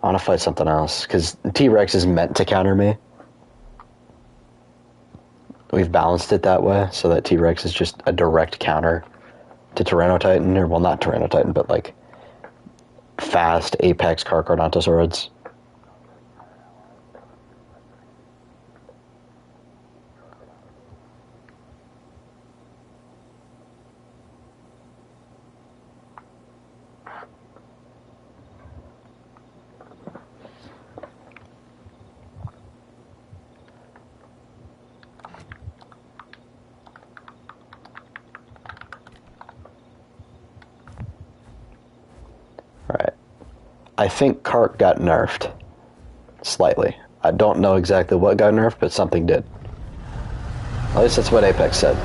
I want to fight something else, because T-Rex is meant to counter me. We've balanced it that way, so that T-Rex is just a direct counter to Tyrannotitan, or, well, not Tyrannotitan, but, like, fast Apex Carcharodontosaurids. I think Kark got nerfed. Slightly. I don't know exactly what got nerfed, but something did. At least that's what Apex said.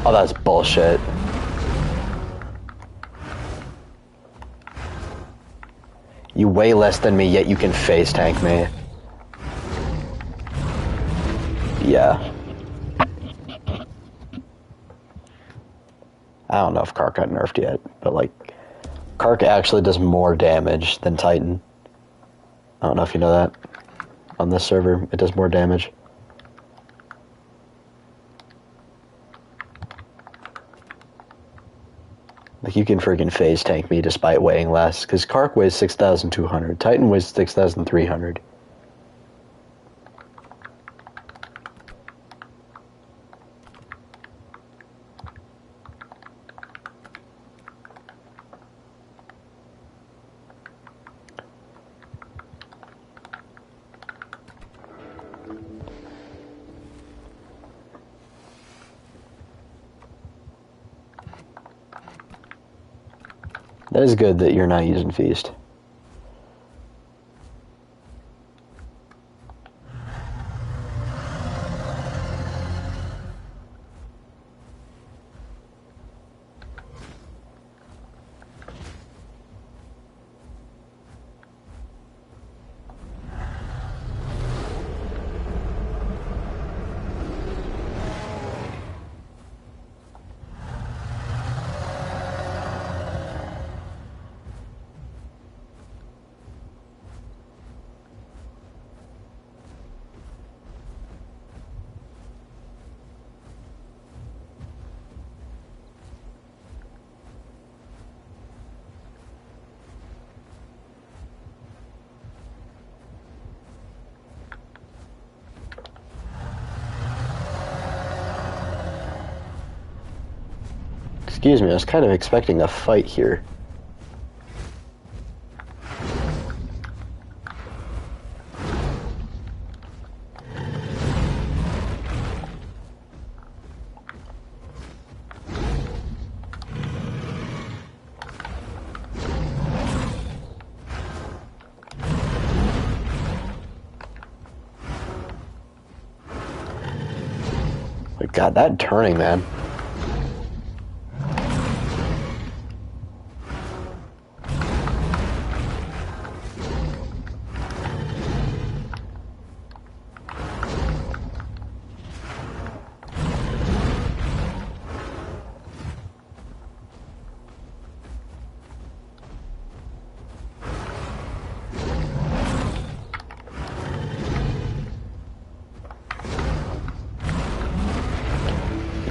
Oh, that's bullshit. You weigh less than me, yet you can phase tank me. Yeah. I don't know if Kark got nerfed yet, but like, Kark actually does more damage than Titan. I don't know if you know that. On this server, it does more damage. Like, you can freaking phase tank me despite weighing less, because Kark weighs 6,200, Titan weighs 6,300. That is good that you're not using Feast. Excuse me, I was kind of expecting a fight here. But God, that turning, man.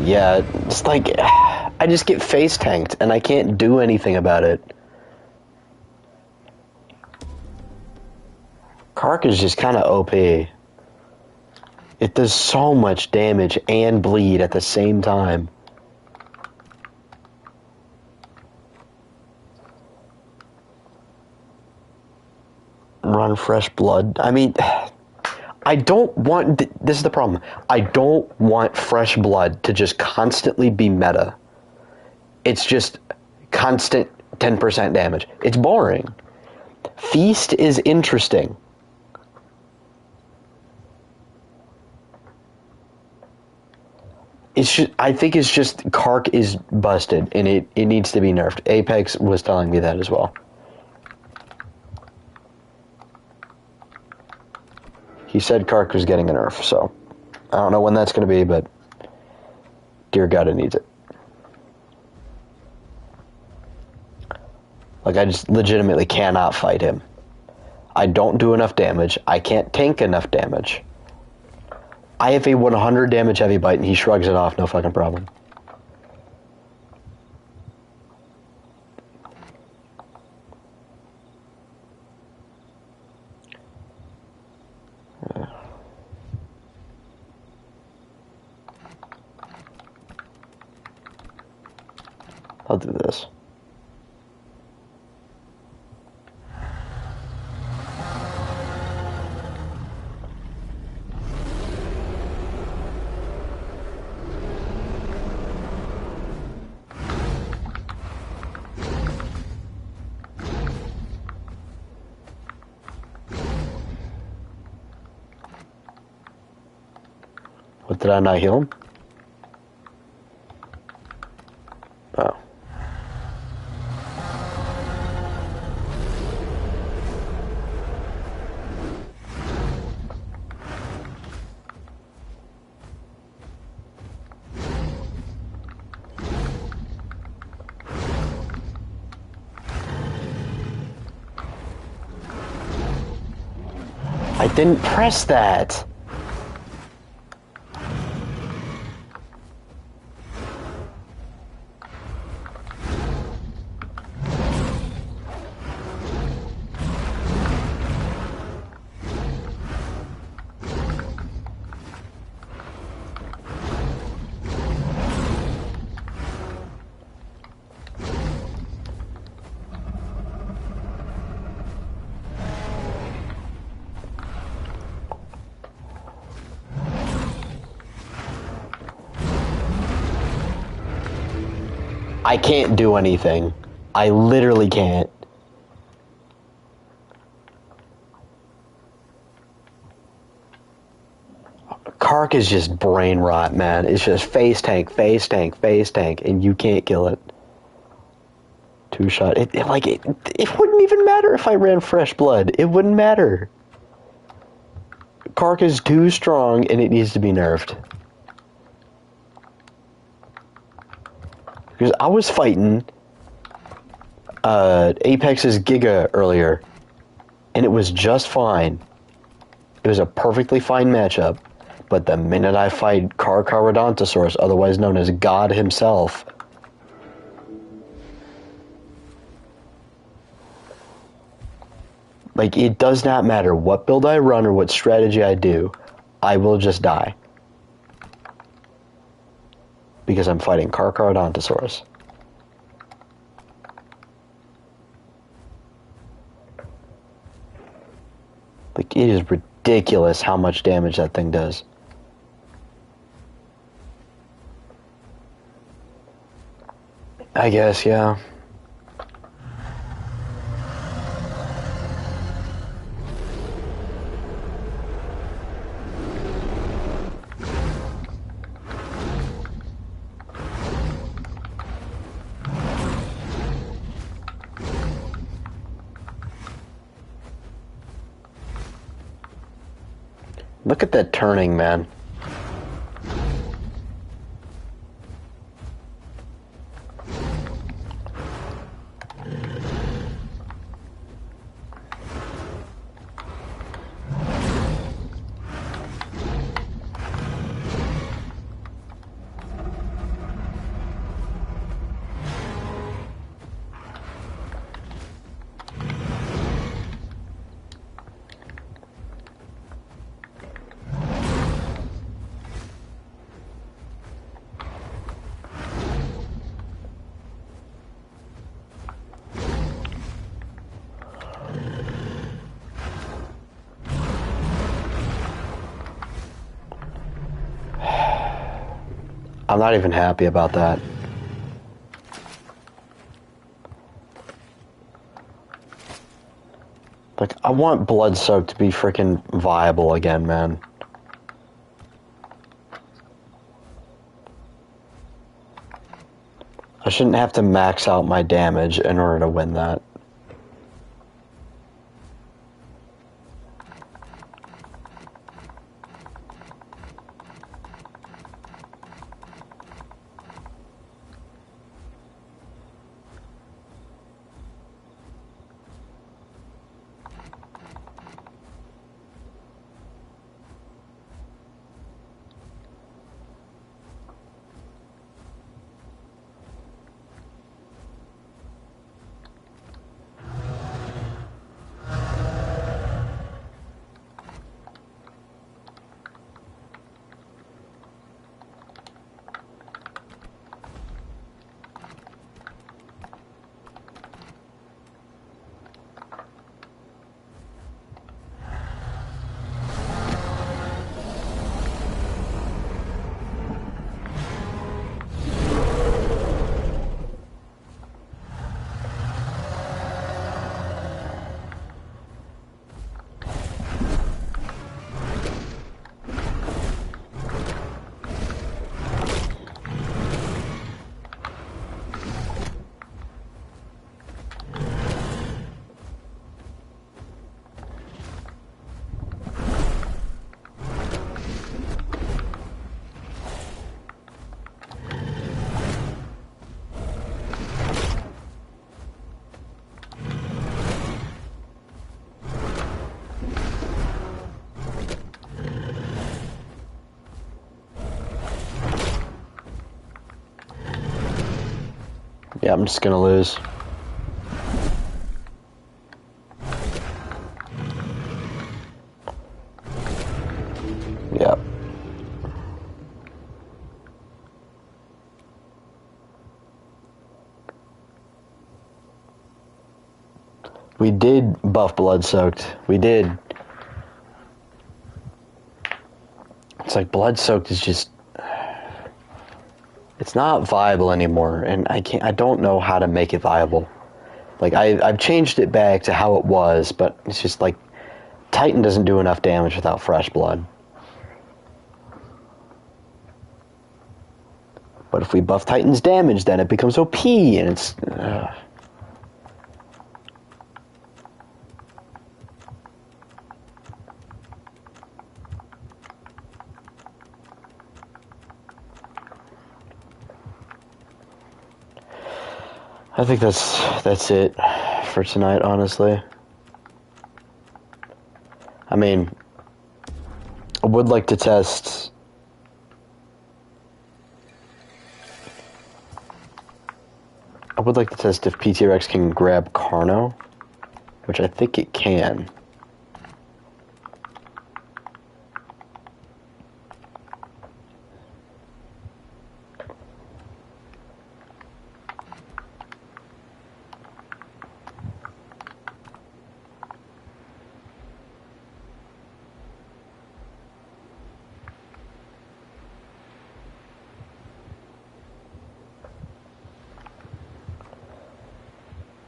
Yeah, it's like, I just get face tanked and I can't do anything about it. Kark is just kind of OP. It does so much damage and bleed at the same time. Run fresh blood. I mean, I don't want... This is the problem. I don't want fresh blood to just constantly be meta. It's just constant 10% damage. It's boring. Feast is interesting. It's just, I think it's just Kark is busted and it needs to be nerfed. Apex was telling me that as well. He said Kark was getting a nerf, so I don't know when that's going to be, but dear God, it needs it. Like, I just legitimately cannot fight him. I don't do enough damage. I can't tank enough damage. I have a 100 damage heavy bite and he shrugs it off, no fucking problem. I'll do this. What, did I not heal him? Oh. I didn't press that. I can't do anything. I literally can't. Kark is just brain rot, man. It's just face tank, and you can't kill it. Two shot. It wouldn't even matter if I ran fresh blood. It wouldn't matter. Kark is too strong and it needs to be nerfed. Because I was fighting Apex's Giga earlier, and it was just fine. It was a perfectly fine matchup, but the minute I fight Carcharodontosaurus, otherwise known as God himself, like, it does not matter what build I run or what strategy I do, I will just die. Because I'm fighting Carcharodontosaurus. Like, it is ridiculous how much damage that thing does. I guess, yeah. Look at that turning, man. I'm not even happy about that. Like, I want Bloodsoak to be freaking viable again, man. I shouldn't have to max out my damage in order to win that. Yeah, I'm just gonna lose. Yep. We did buff Blood Soaked. We did. It's like Blood Soaked is just... It's not viable anymore, and I don't know how to make it viable. Like, I've changed it back to how it was, but it's just like... Titan doesn't do enough damage without fresh blood. But if we buff Titan's damage, then it becomes OP, and it's... I think that's it for tonight, honestly. I mean, I would like to test... I would like to test if PTRX can grab Carno, which I think it can.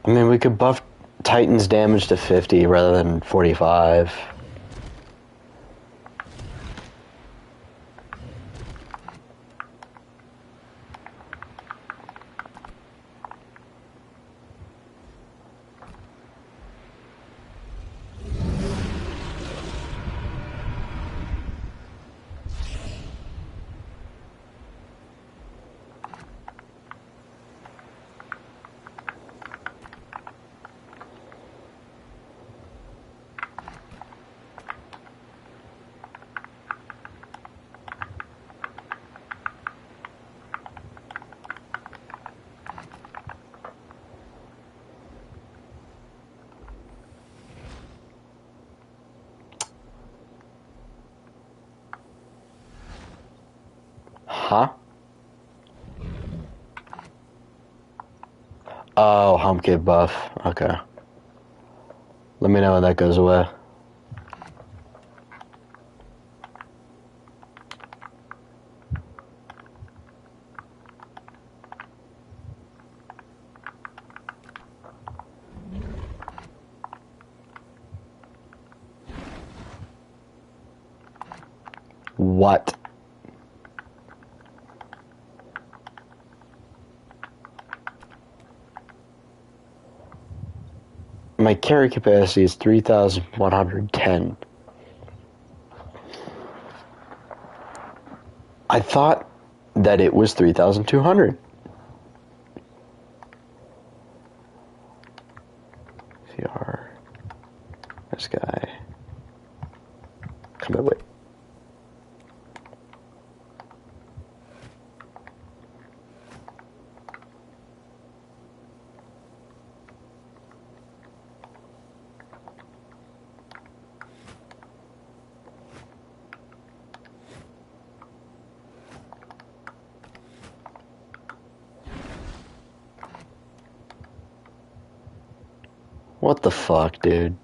I mean, we could buff Titan's damage to 50 rather than 45. Huh? Oh, Hump Kid buff. Okay. Let me know when that goes away. What? My carry capacity is 3,110. I thought that it was 3,200. VR. This guy. Come on, wait. What the fuck, dude?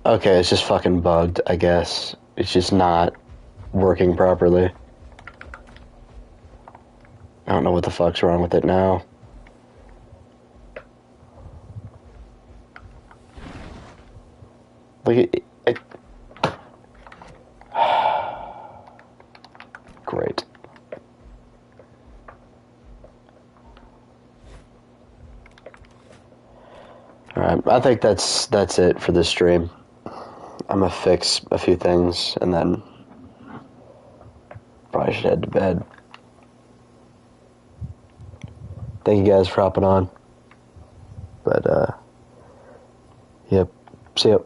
Okay, it's just fucking bugged, I guess. It's just not working properly. I don't know what the fuck's wrong with it now. Like, Great. Alright, I think that's it for this stream. I'm gonna fix a few things, and then probably should head to bed. Thank you guys for hopping on. But, yep. See ya.